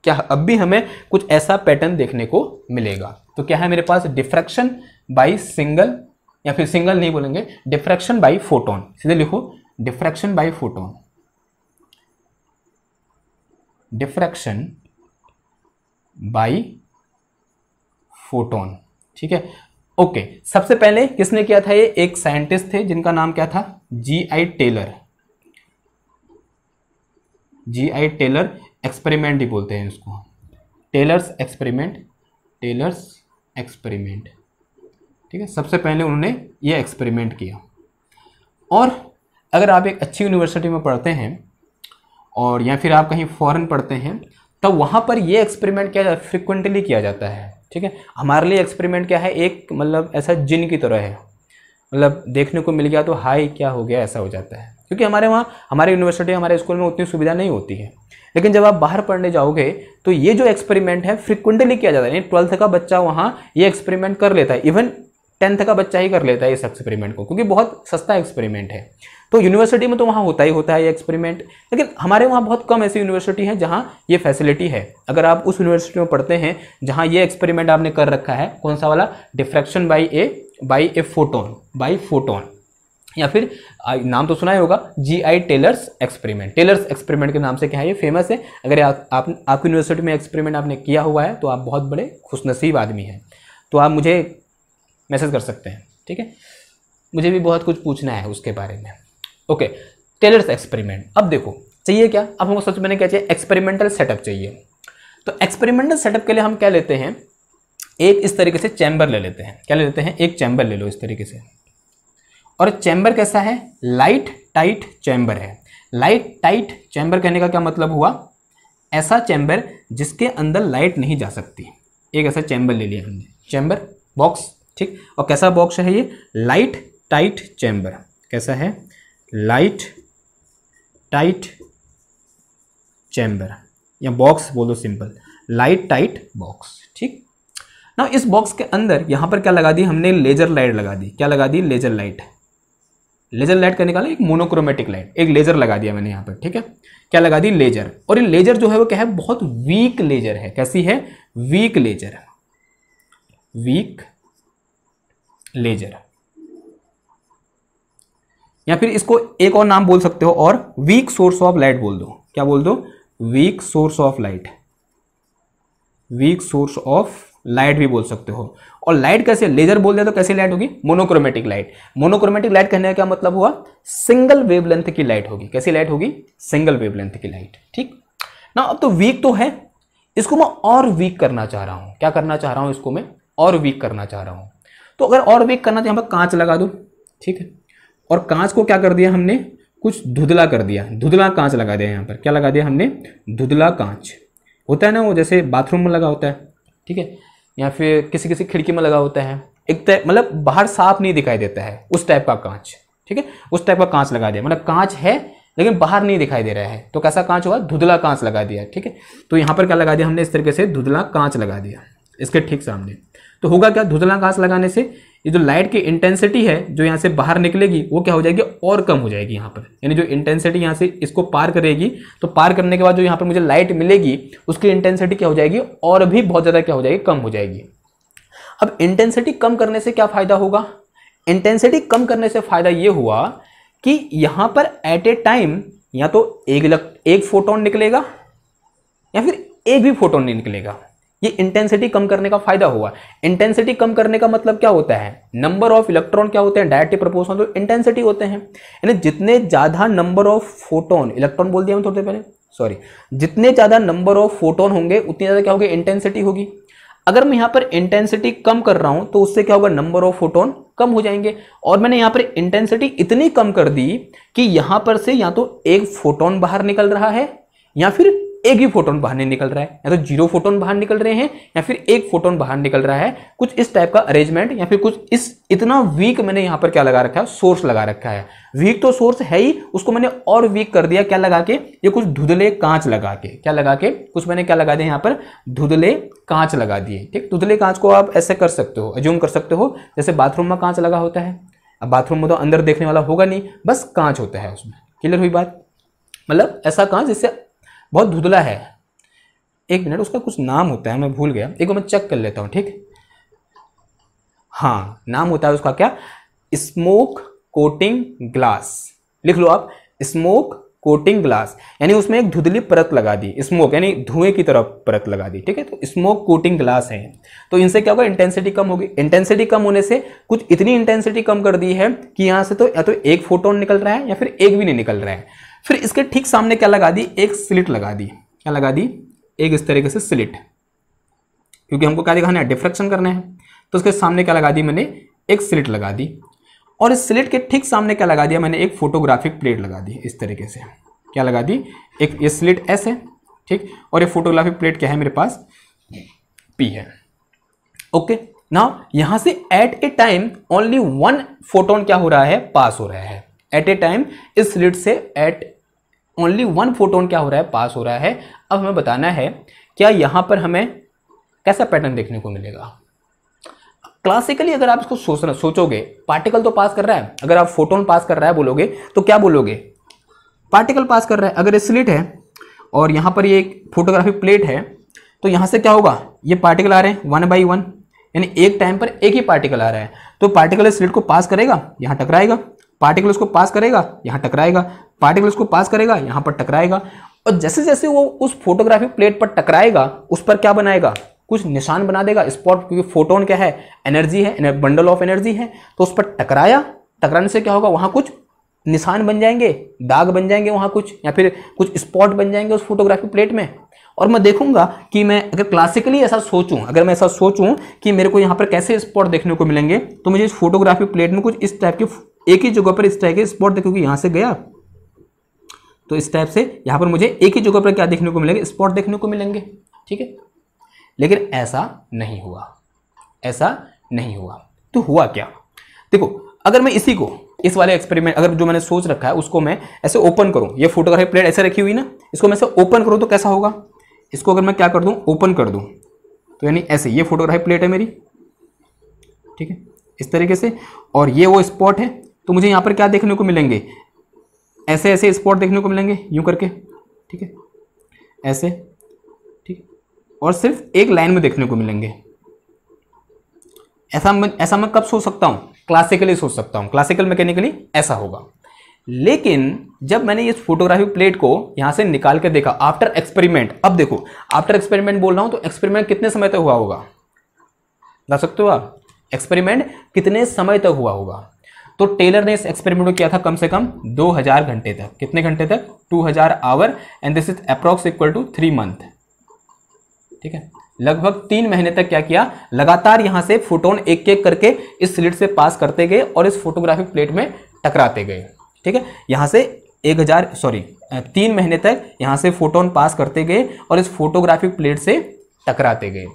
क्या अब भी हमें कुछ ऐसा पैटर्न देखने को मिलेगा। तो क्या है मेरे पास, डिफ्रैक्शन बाय सिंगल, या फिर सिंगल नहीं बोलेंगे, डिफ्रैक्शन बाय फोटोन, सीधे लिखो diffraction by photon, diffraction by photon, ठीक है। ओके, सबसे पहले किसने किया था, ये एक साइंटिस्ट थे जिनका नाम क्या था, G.I. Taylor. G.I. Taylor experiment ही बोलते हैं इसको, टेलर्स एक्सपेरिमेंट, टेलर्स एक्सपेरिमेंट, ठीक है। सबसे पहले उन्होंने ये एक्सपेरिमेंट किया। और अगर आप एक अच्छी यूनिवर्सिटी में पढ़ते हैं और या फिर आप कहीं फॉरेन पढ़ते हैं, तब वहाँ पर ये एक्सपेरिमेंट क्या फ्रिक्वेंटली किया जाता है, ठीक है। हमारे लिए एक्सपेरिमेंट क्या है, एक मतलब ऐसा जिन की तरह है, मतलब देखने को मिल गया तो हाय क्या हो गया, ऐसा हो जाता है। क्योंकि हमारे वहाँ, हमारे यूनिवर्सिटी, हमारे स्कूल में उतनी सुविधा नहीं होती है। लेकिन जब आप बाहर पढ़ने जाओगे तो ये जो एक्सपेरिमेंट है फ्रिक्वेंटली किया जाता है। यानी 12th का बच्चा वहाँ ये एक्सपेरिमेंट कर लेता है, इवन 10th का बच्चा ही कर लेता है इस एक्सपेरिमेंट को, क्योंकि बहुत सस्ता एक्सपेरिमेंट है। तो यूनिवर्सिटी में तो वहाँ होता ही होता है ये एक्सपेरिमेंट, लेकिन हमारे वहाँ बहुत कम ऐसी यूनिवर्सिटी है जहाँ ये फैसिलिटी है। अगर आप उस यूनिवर्सिटी में पढ़ते हैं जहाँ ये एक्सपेरिमेंट आपने कर रखा है, कौन सा वाला, diffraction by a photon, by photon, या फिर नाम तो सुना ही होगा, G.I. Tailors experiment. Tailors experiment के नाम से क्या है, ये फेमस है। अगर आपकी यूनिवर्सिटी में एक्सपेरिमेंट आपने किया हुआ है तो आप बहुत बड़े खुशनसीब आदमी हैं। तो आप मुझे मैसेज कर सकते हैं, ठीक है। मुझे भी बहुत कुछ पूछना है उसके बारे में। Okay, Taylor's experiment. अब देखो चाहिए क्या, अब हमको सबसे पहले क्या चाहिए, एक्सपेरिमेंटल सेटअप चाहिए। तो एक्सपेरिमेंटल सेटअप के लिए हम क्या लेते हैं, एक इस तरीके से चैम्बर ले लेते हैं। क्या ले लेते हैं, एक चैम्बर ले लो इस तरीके से। और चैम्बर कैसा है, लाइट टाइट चैम्बर है। लाइट टाइट चैम्बर कहने का क्या मतलब हुआ, ऐसा चैम्बर जिसके अंदर लाइट नहीं जा सकती। एक ऐसा चैम्बर ले लिया हमने, चैम्बर बॉक्स, ठीक। और कैसा बॉक्स है ये, लाइट टाइट चैम्बर। कैसा है, लाइट टाइट चैम्बर, या बॉक्स बोलो सिंपल, लाइट टाइट बॉक्स, ठीक ना। इस बॉक्स के अंदर यहां पर क्या लगा दी हमने, लेजर लाइट लगा दी। क्या लगा दी, लेजर लाइट। लेजर लाइट का निकाला, एक मोनोक्रोमेटिक लाइट, एक लेजर लगा दिया मैंने यहां पर, ठीक है। क्या लगा दी, लेजर। और ये लेजर जो है वो क्या है, बहुत वीक लेजर है। कैसी है, वीक लेजर, वीक लेजर, या फिर इसको एक और नाम बोल सकते हो, और वीक सोर्स ऑफ लाइट बोल दो। क्या बोल दो, weak source of light, weak source of light भी बोल सकते हो। और लाइट कैसे, लेजर बोल दिया तो कैसी लाइट होगी, मोनोक्रोमेटिक लाइट। मोनोक्रोमेटिक लाइट कहने का क्या मतलब हुआ, सिंगल वेवलेंथ की लाइट होगी। कैसी लाइट होगी, सिंगल वेवलेंथ की लाइट, ठीक ना। अब तो वीक तो है, इसको मैं और वीक करना चाह रहा हूं। क्या करना चाह रहा हूं, इसको मैं और वीक करना चाह रहा हूं। तो अगर और वीक करना तो यहां पर कांच लगा दो, ठीक है। और कांच को क्या कर दिया हमने, कुछ धुंधला कर दिया, धुंधला कांच लगा दिया। यहाँ पर क्या लगा दिया हमने, धुंधला कांच। होता है ना वो, जैसे बाथरूम में लगा होता है, ठीक है, या फिर किसी किसी खिड़की में लगा होता है, एक मतलब बाहर साफ नहीं दिखाई देता है, उस टाइप का कांच, ठीक है। उस टाइप का कांच लगा दिया, मतलब कांच है लेकिन बाहर नहीं दिखाई दे रहा है, तो कैसा कांच हुआ, धुंधला कांच लगा दिया, ठीक है। तो यहाँ पर क्या लगा दिया हमने, इस तरीके से धुंधला कांच लगा दिया इसके ठीक सामने। तो होगा क्या, धुंधला कांच लगाने से ये जो लाइट की इंटेंसिटी है जो यहाँ से बाहर निकलेगी वो क्या हो जाएगी, और कम हो जाएगी यहाँ पर। यानी जो इंटेंसिटी यहाँ से इसको पार करेगी, तो पार करने के बाद जो यहाँ पर मुझे लाइट मिलेगी उसकी इंटेंसिटी क्या हो जाएगी, और भी बहुत ज़्यादा क्या हो जाएगी, कम हो जाएगी। अब इंटेंसिटी कम करने से क्या फ़ायदा होगा, इंटेंसिटी कम करने से फ़ायदा ये हुआ कि यहाँ पर एट ए टाइम या तो एक फोटोन निकलेगा या फिर एक भी फोटोन नहीं निकलेगा। ये इंटेंसिटी कम करने का फायदा हुआ। इंटेंसिटी कम करने का मतलब क्या होता है, नंबर ऑफ इलेक्ट्रॉन क्या होते हैं, डायरेक्टली प्रोपोर्शनल तो इंटेंसिटी होते हैं। यानी जितने ज्यादा नंबर ऑफ फोटोन, इलेक्ट्रॉन बोल दिया मैं थोड़ी देर पहले, सॉरी, जितने ज्यादा नंबर ऑफ फोटोन होंगे उतनी ज्यादा क्या होगी, इंटेंसिटी होगी। अगर मैं यहाँ पर इंटेंसिटी कम कर रहा हूं तो उससे क्या होगा, नंबर ऑफ फोटोन कम हो जाएंगे। और मैंने यहाँ पर इंटेंसिटी इतनी कम कर दी कि यहां पर से या तो एक फोटोन बाहर निकल रहा है या फिर एक ही फोटोन बाहर नहीं निकल रहा है, या तो 0 फोटोन बाहर निकल रहे हैं या फिर एक फोटोन बाहर निकल रहा है। कुछ इस टाइप का अरेंजमेंट या फिर कुछ इस इतना वीक मैंने यहाँ पर क्या लगा रखा है, सोर्स लगा रखा है। वीक तो सोर्स है ही, उसको मैंने और वीक कर दिया, क्या लगा के, ये कुछ धुंधले कांच लगा के, क्या लगा के, कुछ मैंने क्या लगा दिया यहाँ पर, धुंधले कांच लगा दिए। ठीक, धुंधले कांच को आप ऐसे कर सकते हो, अज्यूम कर सकते हो जैसे बाथरूम में कांच लगा होता है। अब बाथरूम में तो अंदर देखने वाला होगा नहीं, बस कांच होता है उसमें। क्लियर हुई बात, मतलब ऐसा कांच जिससे बहुत धुंधला है। एक मिनट, उसका कुछ नाम होता है, मैं भूल गया, एक बार मैं चेक कर लेता हूं। ठीक, हाँ, नाम होता है उसका क्या, स्मोक कोटिंग ग्लास। लिख लो आप, स्मोक कोटिंग ग्लास, यानी उसमें एक धुंधली परत लगा दी, स्मोक यानी धुएं की तरह परत लगा दी। ठीक है, तो स्मोक कोटिंग ग्लास है। तो इनसे क्या होगा, इंटेंसिटी कम होगी। इंटेंसिटी कम होने से कुछ इतनी इंटेंसिटी कम कर दी है कि यहां से तो या तो एक फोटोन निकल रहा है या फिर एक भी नहीं निकल रहा है। फिर इसके ठीक सामने क्या लगा दी, एक स्लिट लगा दी। क्या लगा दी, एक इस तरीके से स्लिट, क्योंकि हमको क्या दिखाना है, डिफ्रैक्शन करना है। तो उसके सामने क्या लगा दी मैंने, एक स्लिट लगा दी। और इस स्लिट के ठीक सामने क्या लगा दिया मैंने, एक फोटोग्राफिक प्लेट लगा दी इस तरीके से। क्या लगा दी, एक ये स्लिट एस है, ठीक, और ये फोटोग्राफिक प्लेट क्या है मेरे पास, पी है। ओके, नाउ यहां से at a time only 1 photon क्या हो रहा है, पास हो रहा है। एट ए टाइम इस स्लिट से एट ओनली 1 फोटोन क्या हो रहा है, पास हो रहा है। अब हमें बताना है क्या यहां पर हमें कैसा पैटर्न देखने को मिलेगा। क्लासिकली अगर आप इसको सोचोगे, पार्टिकल तो पास कर रहा है, अगर आप फोटोन पास कर रहा है बोलोगे तो क्या बोलोगे, पार्टिकल पास कर रहा है। अगर ये स्लिट है और यहां पर ये एक फोटोग्राफिक प्लेट है, तो यहां से क्या होगा, ये पार्टिकल आ रहे हैं 1 by 1, यानी एक टाइम पर एक ही पार्टिकल आ रहा है। तो पार्टिकल स्लिट को पास करेगा, यहां टकराएगा, पार्टिकल उसको पास करेगा, यहां टकराएगा, पार्टिकल उसको पास करेगा, यहां पर टकराएगा। और जैसे जैसे वो उस फोटोग्राफिक प्लेट पर टकराएगा, उस पर क्या बनाएगा, कुछ निशान बना देगा, स्पॉट, क्योंकि फोटोन क्या है, एनर्जी है, बंडल ऑफ एनर्जी है। तो उस पर टकराया, टकराने से क्या होगा, वहां कुछ निशान बन जाएंगे, दाग बन जाएंगे वहां कुछ, या फिर कुछ स्पॉट बन जाएंगे उस फोटोग्राफिक प्लेट में। और मैं देखूंगा कि मैं अगर क्लासिकली ऐसा सोचूं, अगर मैं ऐसा सोचूं कि मेरे को यहाँ पर कैसे स्पॉट देखने को मिलेंगे, तो मुझे इस फोटोग्राफिक प्लेट में कुछ इस टाइप के एक ही जगह पर इस टाइप के स्पॉट देखोगे, यहां से गया तो इस टाइप से यहां पर मुझे एक ही जगह पर क्या देखने को मिलेंगे, स्पॉट देखने को मिलेंगे। ठीक है, लेकिन ऐसा नहीं हुआ, ऐसा नहीं हुआ। तो हुआ क्या, देखो, अगर मैं इसी को, इस वाले एक्सपेरिमेंट, अगर जो मैंने सोच रखा है उसको मैं ऐसे ओपन करूं, ये फोटोग्राफी प्लेट ऐसे रखी हुई ना, इसको मैं ऐसे ओपन करूं तो कैसा होगा, इसको अगर मैं क्या कर दूं, ओपन कर दूं, तो यानी ऐसे, ये फोटोग्राफी प्लेट है मेरी, ठीक है, इस तरीके से, और ये वो स्पॉट है। तो मुझे यहां पर क्या देखने को मिलेंगे, ऐसे ऐसे स्पॉट देखने को मिलेंगे, यूं करके, ठीक है, ऐसे, ठीक, और सिर्फ एक लाइन में देखने को मिलेंगे। ऐसा मैं कब सोच सकता हूं, क्लासिकली सोच सकता हूं, क्लासिकल मैकेनिकली ऐसा होगा। लेकिन जब मैंने इस फोटोग्राफिक प्लेट को यहां से निकाल के देखा आफ्टर एक्सपेरिमेंट, अब देखो आफ्टर एक्सपेरिमेंट बोल रहा हूं, तो एक्सपेरिमेंट कितने समय तक हुआ होगा, बता सकते हो आप, एक्सपेरिमेंट कितने समय तक हुआ होगा। तो टेलर ने इस एक्सपेरिमेंट को किया था कम से कम 2000 घंटे तक। कितने घंटे तक, 2000 hour, and this is approx equal to 3 month. ठीक है, लगभग 3 महीने तक क्या किया, लगातार यहां से फोटोन एक एक करके इस स्लिट से पास करते गए और इस फोटोग्राफिक प्लेट में टकराते गए। ठीक है, यहां से 3 महीने तक यहां से फोटोन पास करते गए और इस फोटोग्राफिक प्लेट से टकराते गए।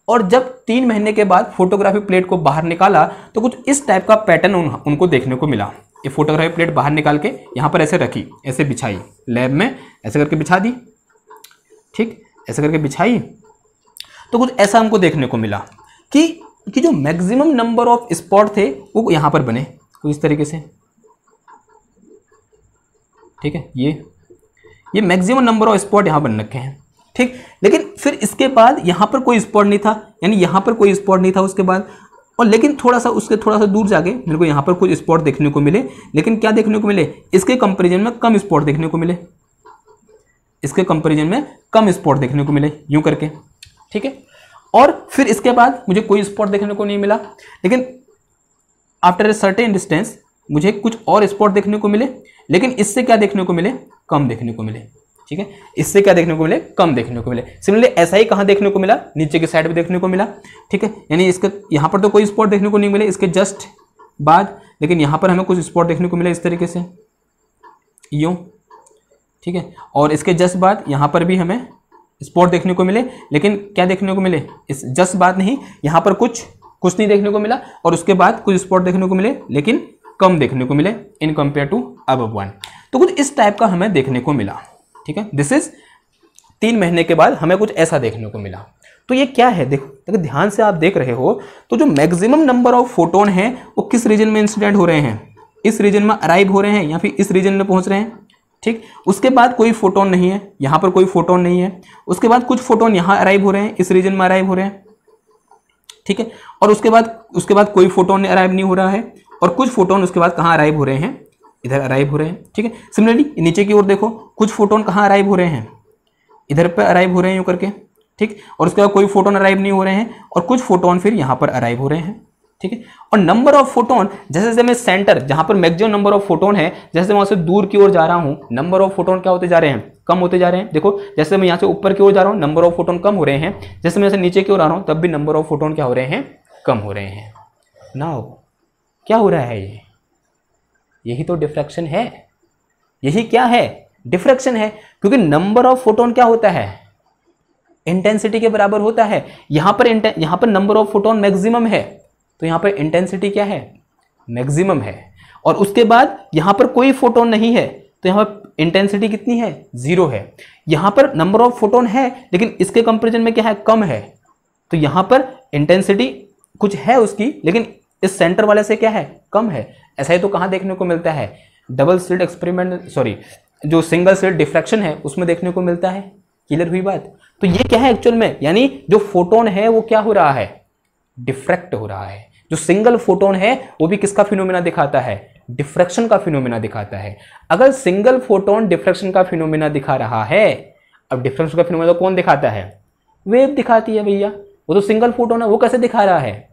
और जब 3 महीने के बाद फोटोग्राफिक प्लेट को बाहर निकाला तो कुछ इस टाइप का पैटर्न उनको देखने को मिला। ये फोटोग्राफिक प्लेट बाहर निकाल के यहां पर ऐसे रखी, ऐसे बिछाई, लैब में ऐसे करके बिछा दी, ठीक, ऐसे करके बिछाई, तो कुछ ऐसा हमको देखने को मिला कि कि जो मैक्सिमम नंबर ऑफ स्पॉट थे वो यहां पर बने तो इस तरीके से, ठीक है, ये मैक्सिमम नंबर ऑफ स्पॉट यहां बन रखे हैं, ठीक। लेकिन फिर इसके बाद यहां पर कोई स्पॉट नहीं था, यानी यहां पर कोई स्पॉट नहीं था उसके बाद, और लेकिन थोड़ा सा दूर जाके मेरे को यहां पर कुछ स्पॉट देखने को मिले, लेकिन क्या देखने को मिले, इसके कंपैरिजन में कम स्पॉट देखने को मिले, इसके कंपैरिजन में कम स्पॉट देखने को मिले, यूं करके, ठीक है। और फिर इसके बाद मुझे कोई स्पॉट देखने को नहीं मिला, लेकिन आफ्टर ए सर्टेन डिस्टेंस मुझे कुछ और स्पॉट देखने को मिले, लेकिन इससे क्या देखने को मिले, कम देखने को मिले, ठीक है। इससे क्या देखने को मिले, कम देखने को मिले। सिमिलरली ऐसा ही कहां देखने को मिला, नीचे की साइड पे देखने को मिला, ठीक है। यानी इसके यहां पर तो कोई स्पॉट देखने को नहीं मिले इसके जस्ट बाद, लेकिन यहां पर हमें कुछ स्पॉट देखने को मिले इस तरीके से, यूं, ठीक है। और इसके जस्ट बाद यहां पर भी हमें स्पॉट देखने को मिले, लेकिन क्या देखने को मिले, इस जस्ट बाद नहीं, यहां पर कुछ नहीं देखने को मिला, और उसके बाद कुछ स्पॉट देखने को मिले, लेकिन कम देखने को मिले in compare to above one. तो कुछ इस टाइप का हमें देखने को मिला, ठीक है। दिस इज 3 महीने के बाद हमें कुछ ऐसा देखने को मिला। तो ये क्या है, देखो अगर ध्यान से आप देख रहे हो तो जो मैक्सिमम नंबर ऑफ फोटोन है वो किस रीजन में इंसिडेंट हो रहे हैं, इस रीजन में अराइव हो रहे हैं या फिर इस रीजन में पहुंच रहे हैं, ठीक। उसके बाद कोई फोटोन नहीं है, यहां पर कोई फोटोन नहीं है, उसके बाद कुछ फोटोन यहां अराइव हो रहे हैं, इस रीजन में अराइव हो रहे हैं, ठीक है। और उसके बाद कोई फोटोन अराइव नहीं हो रहा है, और कुछ फोटोन उसके बाद कहां अराइव हो रहे हैं, इधर अराइव हो रहे हैं, ठीक है। सिमिलरली नीचे की ओर देखो, कुछ फोटोन कहां अराइव हो रहे हैं, इधर पे अराइव हो रहे हैं यूं करके, ठीक। और उसके बाद कोई फोटोन अराइव नहीं हो रहे हैं, और कुछ फोटोन फिर यहां पर अराइव हो रहे हैं, ठीक है। और नंबर ऑफ फोटोन, जैसे जैसे मैं सेंटर जहां पर मैक्सिमम नंबर ऑफ फोटोन है, जैसे वहां से दूर की ओर जा रहा हूं, नंबर ऑफ फोटोन क्या होते जा रहे हैं, कम होते जा रहे हैं। देखो जैसे मैं यहां से ऊपर की ओर जा रहा हूं, नंबर ऑफ फोटोन कम हो रहे हैं, जैसे मैं नीचे की ओर आ रहा हूं तब भी नंबर ऑफ फोटोन क्या हो रहे हैं, कम हो रहे हैं। नाउ क्या हो रहा है, यही तो डिफ्रैक्शन है, यही क्या है, डिफ्रैक्शन है। क्योंकि नंबर ऑफ फोटोन क्या होता है, इंटेंसिटी के बराबर होता है। यहां पर नंबर ऑफ फोटोन मैक्सिमम है, तो यहां पर इंटेंसिटी क्या है, मैक्सिमम है। और उसके बाद यहां पर कोई फोटोन नहीं है, तो यहां पर इंटेंसिटी कितनी है, 0 है। यहां पर नंबर ऑफ फोटोन है, लेकिन इसके कंपैरिजन में क्या है, कम है, तो यहां पर इंटेंसिटी कुछ है उसकी, लेकिन इस सेंटर वाले से क्या है, कम है। ऐसा ही तो कहां देखने को मिलता है, डबल स्लिट एक्सपेरिमेंट, सॉरी जो सिंगल स्लिट डिफ्रैक्शन है उसमें देखने को मिलता है। क्लियर हुई बात। तो ये क्या है एक्चुअल में, यानी जो फोटोन है वो क्या हो रहा है, डिफ्रैक्ट हो रहा है। जो सिंगल फोटोन है वो भी किसका फिनोमेना दिखाता है, डिफ्रैक्शन का फिनोमेना दिखाता है। अगर सिंगल फोटोन डिफ्रैक्शन का फिनोमेना दिखा रहा है, अब डिफ्रैक्शन का फिनोमेना कौन दिखाता है, वेव दिखाती है भैया। वो तो सिंगल फोटोन है, वो कैसे दिखा रहा है,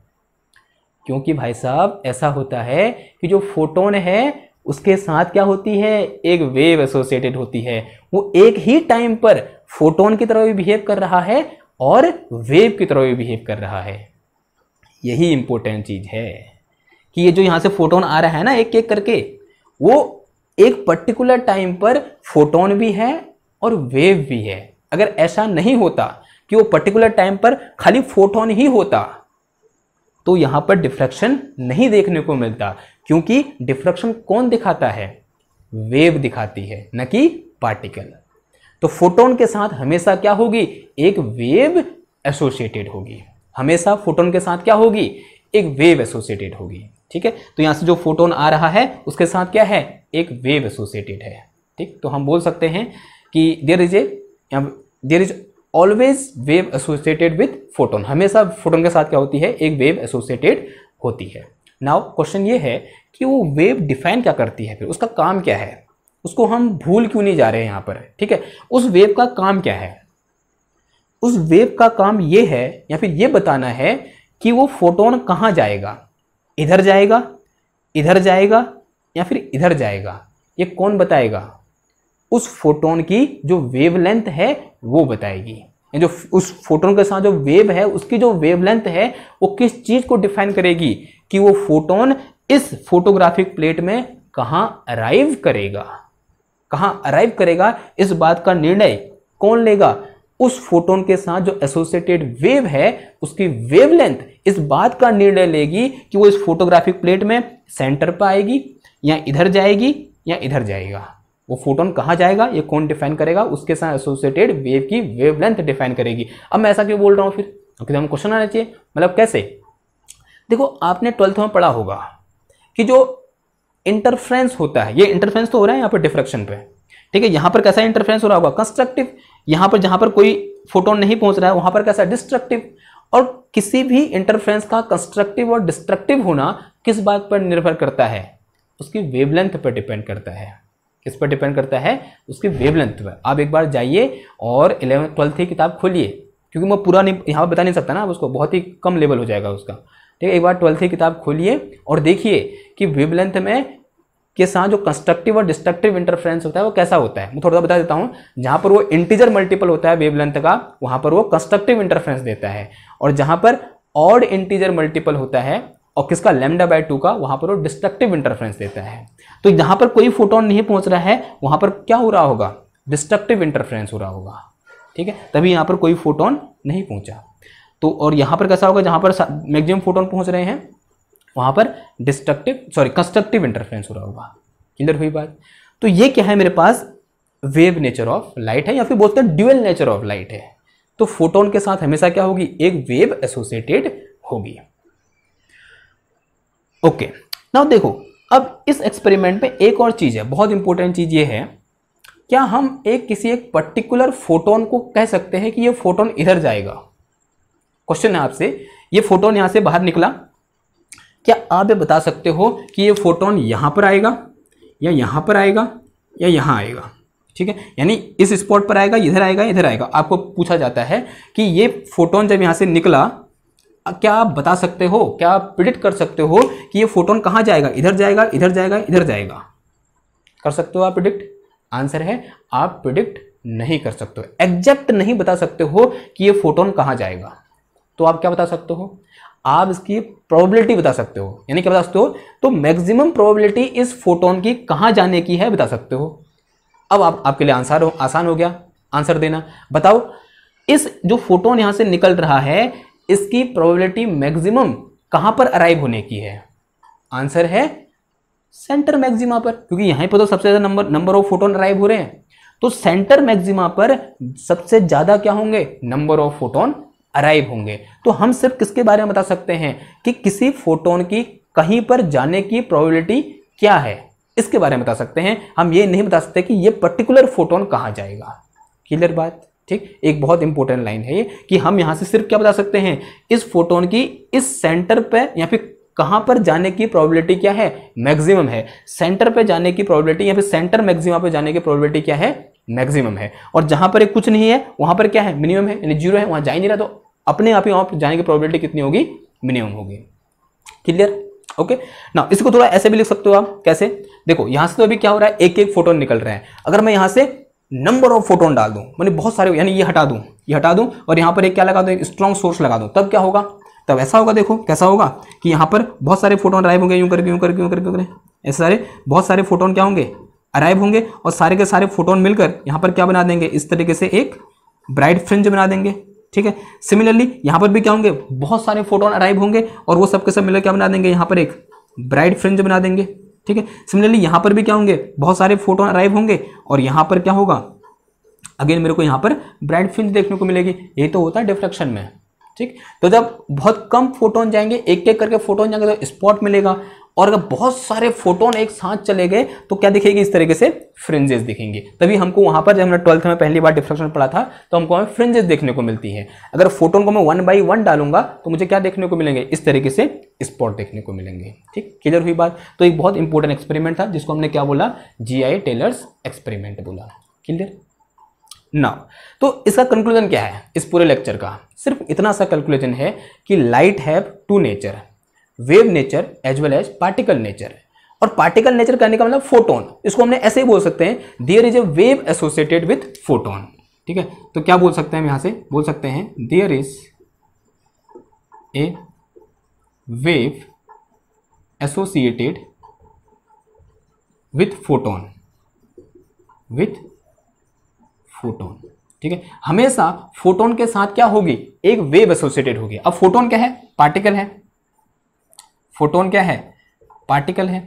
क्योंकि भाई साहब ऐसा होता है कि जो फोटोन है उसके साथ क्या होती है, एक वेव एसोसिएटेड होती है। वो एक ही टाइम पर फोटोन की तरह भी बिहेव कर रहा है और वेव की तरह भी बिहेव कर रहा है। यही इंपॉर्टेंट चीज है कि ये जो यहां से फोटोन आ रहा है ना एक एक करके, वो एक पर्टिकुलर टाइम पर फोटोन भी है और वेव भी है। अगर ऐसा नहीं होता कि वो पर्टिकुलर टाइम पर खाली फोटोन ही होता तो यहां पर डिफ्रैक्शन नहीं देखने को मिलता, क्योंकि डिफ्रैक्शन कौन दिखाता है, वेव दिखाती है, न कि पार्टिकल। तो फोटोन के साथ हमेशा क्या होगी, एक वेव एसोसिएटेड होगी। हमेशा फोटोन के साथ क्या होगी, एक वेव एसोसिएटेड होगी। ठीक है, तो यहां से जो फोटोन आ रहा है उसके साथ क्या है, एक वेव एसोसिएटेड है। ठीक, तो हम बोल सकते हैं कि there is always wave associated with photon. हमेशा फोटोन के साथ क्या होती है, एक वेव एसोसिएटेड होती है। नाउ क्वेश्चन ये है कि वो वेव डिफाइन क्या करती है, फिर उसका काम क्या है, उसको हम भूल क्यों नहीं जा रहे हैं यहां पर। ठीक है, उस वेव का काम क्या है, उस वेव का काम ये है या फिर ये बताना है कि वो फोटोन कहां जाएगा, इधर जाएगा, इधर जाएगा या फिर इधर जाएगा, ये कौन बताएगा, उस फोटोन की जो वेवलेंथ है वो बताएगी। जो उस फोटोन के साथ जो वेव है उसकी जो वेवलेंथ है वो किस चीज को डिफाइन करेगी कि वो फोटोन इस फोटोग्राफिक प्लेट में कहां अराइव करेगा। कहां अराइव करेगा इस बात का निर्णय कौन लेगा, उस फोटोन के साथ जो एसोसिएटेड वेव है उसकी वेवलेंथ इस बात का निर्णय लेगी कि वो इस फोटोग्राफिक प्लेट में सेंटर पर आएगी या इधर जाएगी या इधर जाएगा। वो फोटोन कहां जाएगा ये कौन डिफाइन करेगा, उसके साथ एसोसिएटेड वेव की वेवलेंथ डिफाइन करेगी। अब मैं ऐसा क्यों बोल रहा हूं फिर, क्योंकि हम क्वेश्चन आना चाहिए, मतलब कैसे, देखो आपने 12th में पढ़ा होगा कि जो इंटरफ्रेंस होता है, ये इंटरफ्रेंस तो हो रहा है यहाँ पर डिफ्रैक्शन पे, ठीक है। यहाँ पर कैसा इंटरफ्रेंस हो रहा होगा, कंस्ट्रक्टिव। यहाँ पर जहाँ पर कोई फोटोन नहीं पहुंच रहा है वहां पर कैसा, डिस्ट्रक्टिव। और किसी भी इंटरफ्रेंस का कंस्ट्रक्टिव और डिस्ट्रक्टिव होना किस बात पर निर्भर करता है, उसकी वेवलेंथ पर डिपेंड करता है। किस पर डिपेंड करता है, उसकी वेवलेंथ पर। आप एक बार जाइए और 11th 12th की किताब खोलिए, क्योंकि मैं पूरा नहीं यहाँ पर बता नहीं सकता ना, उसको बहुत ही कम लेवल हो जाएगा उसका, ठीक है। एक बार 12th की किताब खोलिए और देखिए कि वेवलेंथ में के साथ जो कंस्ट्रक्टिव और डिस्ट्रक्टिव इंटरफ्रेंस होता है वो कैसा होता है। मैं थोड़ा सा बता देता हूँ। जहाँ पर वो इंटीजर मल्टीपल होता है वेवलेंथ का, वहाँ पर वो कंस्ट्रक्टिव इंटरफ्रेंस देता है, और जहाँ पर ऑड इंटीजर मल्टीपल होता है और किसका, λ/2 का, वहाँ पर वो डिस्ट्रक्टिव इंटरफ्रेंस देता है। तो जहाँ पर कोई फोटोन नहीं पहुँच रहा है वहाँ पर क्या हो रहा होगा, डिस्ट्रक्टिव इंटरफ्रेंस हो रहा होगा, ठीक है। तभी यहाँ पर कोई फोटोन नहीं पहुँचा। तो और यहाँ पर कैसा होगा, जहाँ पर मैक्सिमम फोटोन पहुँच रहे हैं वहाँ पर कंस्ट्रक्टिव इंटरफ्रेंस हो रहा होगा। क्लियर हुई बात। तो ये क्या है, मेरे पास वेव नेचर ऑफ लाइट है, या फिर बोलते हैं ड्यूअल नेचर ऑफ लाइट है। तो फोटोन के साथ हमेशा क्या होगी, एक वेव एसोसिएटेड होगी। ओके, नाउ देखो, अब इस एक्सपेरिमेंट में एक और चीज है, बहुत इंपॉर्टेंट चीज ये है, क्या हम किसी एक पर्टिकुलर फोटोन को कह सकते हैं कि ये फोटोन इधर जाएगा। क्वेश्चन है आपसे, ये फोटोन यहां से बाहर निकला, क्या आप ये बता सकते हो कि ये फोटोन यहां पर आएगा या यहां पर आएगा या यहां आएगा, ठीक है। यानी इस स्पॉट पर आएगा, इधर आएगा, इधर आएगा। आपको पूछा जाता है कि ये फोटोन जब यहां से निकला, क्या आप बता सकते हो, क्या आप प्रिडिक्ट कर सकते हो कि ये फोटोन कहां जाएगा, इधर जाएगा, इधर जाएगा, इधर जाएगा। कर सकते हो आप प्रिडिक्ट? आंसर है आप प्रिडिक्ट नहीं कर सकते हो, एग्जैक्ट नहीं बता सकते हो कि ये फोटोन कहां जाएगा। तो आप क्या बता सकते हो, आप इसकी प्रोबेबिलिटी बता सकते हो। यानी क्या बता सकते हो, तो मैक्सिमम प्रोबेबिलिटी इस फोटोन की कहां जाने की है बता सकते हो। अब आपके लिए आसान हो गया आंसर देना। बताओ, इस जो फोटोन यहां से निकल रहा है इसकी प्रोबेबिलिटी मैक्सिमम कहां पर अराइव होने की है। आंसर है सेंटर मैक्सिमा पर, क्योंकि यहां पर तो सबसे ज्यादा नंबर ऑफ फोटोन अराइव हो रहे हैं। तो सेंटर मैक्सिमा पर सबसे ज्यादा क्या होंगे, नंबर ऑफ फोटोन अराइव होंगे। तो हम सिर्फ किसके बारे में बता सकते हैं कि किसी फोटोन की कहीं पर जाने की प्रोबेबिलिटी क्या है, इसके बारे में बता सकते हैं। हम ये नहीं बता सकते कि ये पर्टिकुलर फोटोन कहां जाएगा। क्लियर बात, ठीक। एक बहुत इंपॉर्टेंट लाइन है ये कि हम यहां से सिर्फ क्या बता सकते हैं, इस फोटोन की इस सेंटर पे या फिर कहां पर जाने की प्रोबेबिलिटी क्या है, मैक्सिमम है। सेंटर पे जाने की प्रोबेबिलिटी या फिर सेंटर मैक्सिमा पे जाने की प्रोबेबिलिटी क्या है, मैक्सिमम है। और जहां पर कुछ नहीं है वहां पर क्या है, मिनिमम है, यानी जीरो है, वहां जा ही नहीं रहा, तो अपने आप ही वहां पर जाने की प्रोबेबिलिटी कितनी होगी, मिनिमम होगी। Clear, okay. ना इसको थोड़ा ऐसे भी लिख सकते हो आप, कैसे, देखो यहां से तो अभी क्या हो रहा है, एक एक फोटोन निकल रहे हैं। अगर मैं यहां से नंबर ऑफ फोटोन डाल दूं, मैंने बहुत सारे, यानी ये हटा दूं और यहां पर एक क्या लगा दूं, एक स्ट्रॉन्ग सोर्स लगा दूं, तब क्या होगा, तब ऐसा होगा। देखो कैसा होगा कि यहां पर बहुत सारे फोटोन अराइव होंगे, यूं करके ऐसे सारे बहुत सारे फोटोन क्या होंगे, अराइव होंगे, और सारे के सारे फोटोन मिलकर यहां पर क्या बना देंगे, इस तरीके से एक ब्राइट फ्रिंज बना देंगे, ठीक है। सिमिलरली यहां पर भी क्या होंगे, बहुत सारे फोटोन अराइव होंगे और वो सबके सब मिलकर क्या बना देंगे, यहां पर एक ब्राइट फ्रिंज बना देंगे, ठीक है। सिमिलरली यहां पर भी क्या होंगे, बहुत सारे फोटोन अराइव होंगे और यहां पर क्या होगा, अगेन मेरे को यहां पर ब्राइट फ्रिंज देखने को मिलेगी। ये तो होता है डिफ्रैक्शन में, ठीक। तो जब बहुत कम फोटोन जाएंगे, एक एक करके फोटोन जाएंगे तो स्पॉट मिलेगा, और अगर बहुत सारे फोटोन एक साथ चले गए तो क्या दिखेगी, इस तरीके से फ्रिंजेस दिखेंगे। तभी हमको वहां पर, जब हमने 12th में पहली बार डिफ्रैक्शन पढ़ा था, तो हमको वहां फ्रिंजेस देखने को मिलती है। अगर फोटोन को मैं 1 by 1 डालूंगा तो मुझे क्या देखने को मिलेंगे, इस तरीके से स्पॉट देखने को मिलेंगे, ठीक। क्लियर हुई बात। तो एक बहुत इंपॉर्टेंट एक्सपेरिमेंट था जिसको हमने क्या बोला, GI टेलर्स एक्सपेरिमेंट बोला। क्लियर नाउ, तो इसका कंक्लूजन क्या है इस पूरे लेक्चर का, सिर्फ इतना सा कैलकुलेशन है कि light have two nature, wave nature as well as particle nature. और पार्टिकल नेचर करने का मतलब फोटोन, इसको हमने ऐसे ही बोल सकते हैं, there is a wave associated with photon, ठीक है। तो क्या बोल सकते हैं हम यहां से, बोल सकते हैं there is a wave associated with photon, ठीक है। हमेशा फोटोन के साथ क्या होगी, एक वेव एसोसिएटेड होगी। अब फोटोन क्या है, पार्टिकल है, फोटोन क्या है, पार्टिकल है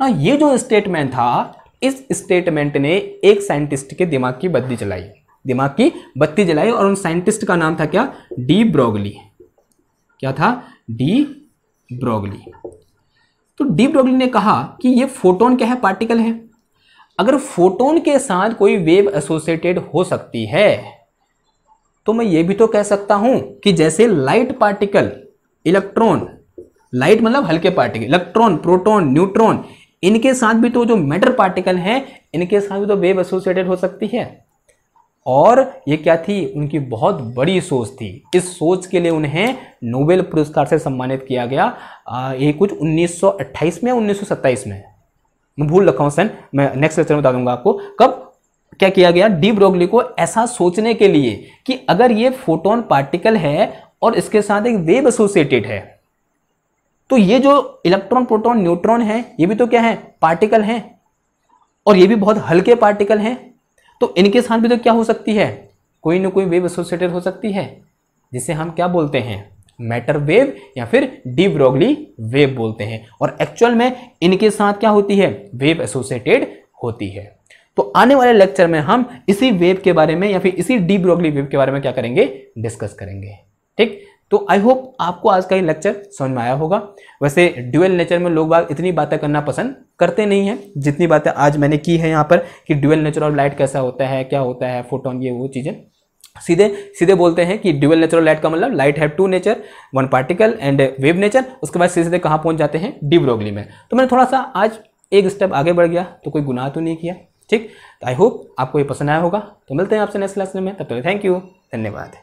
ना। ये जो स्टेटमेंट था, इस स्टेटमेंट ने एक साइंटिस्ट के दिमाग की बत्ती जलाई, और उन साइंटिस्ट का नाम था क्या, डी ब्रोगली। क्या था, डी ब्रोगली। तो डी ब्रोगली ने कहा कि ये फोटोन क्या है, पार्टिकल है। अगर फोटोन के साथ कोई वेव एसोसिएटेड हो सकती है तो मैं ये भी तो कह सकता हूं कि जैसे लाइट पार्टिकल, इलेक्ट्रॉन, लाइट मतलब हल्के पार्टिकल, इलेक्ट्रॉन, प्रोटॉन, न्यूट्रॉन, इनके साथ भी तो जो मैटर पार्टिकल हैं इनके साथ भी तो वेव एसोसिएटेड हो सकती है। और ये क्या थी, उनकी बहुत बड़ी सोच थी। इस सोच के लिए उन्हें नोबेल पुरस्कार से सम्मानित किया गया। ये कुछ 1928 में, 1927 में, मैं भूल रखा हूं सन, मैं नेक्स्ट लेक्चर में बता दूंगा आपको कब क्या किया गया। डी ब्रोगली को ऐसा सोचने के लिए कि अगर ये फोटोन पार्टिकल है और इसके साथ एक वेव एसोसिएटेड है तो ये जो इलेक्ट्रॉन, प्रोटॉन, न्यूट्रॉन है ये भी तो क्या है, पार्टिकल हैं, और ये भी बहुत हल्के पार्टिकल हैं। तो इनके साथ भी तो क्या हो सकती है, कोई ना कोई वेव एसोसिएटेड हो सकती है, जिसे हम क्या बोलते हैं, मैटर वेव या फिर डी ब्रोगली वेव बोलते हैं। और एक्चुअल में इनके साथ क्या होती है, वेव एसोसिएटेड होती है। तो आने वाले लेक्चर में हम इसी वेव के बारे में या फिर इसी डी ब्रोगली वेव के बारे में क्या करेंगे, डिस्कस करेंगे। ठीक, तो आई होप आपको आज का ये लेक्चर समझ में आया होगा। वैसे ड्यूअल नेचर में लोग बाग इतनी बातें करना पसंद करते नहीं हैं जितनी बातें आज मैंने की है यहाँ पर, कि ड्यूअल नेचर ऑफ लाइट कैसा होता है, क्या होता है, फोटोन, ये वो चीज़ें सीधे सीधे बोलते हैं कि ड्यूअल नेचर ऑफ लाइट का मतलब light have two nature, one particle and wave nature. उसके बाद सीधे सीधे कहाँ पहुँच जाते हैं, डी ब्रोगली में। तो मैंने थोड़ा सा आज एक स्टेप आगे बढ़ गया, तो कोई गुनाह तो नहीं किया। ठीक, आई होप आपको ये पसंद आया होगा। तो मिलते हैं आपसे नेक्स्ट क्लास में, तब तक थैंक यू, धन्यवाद।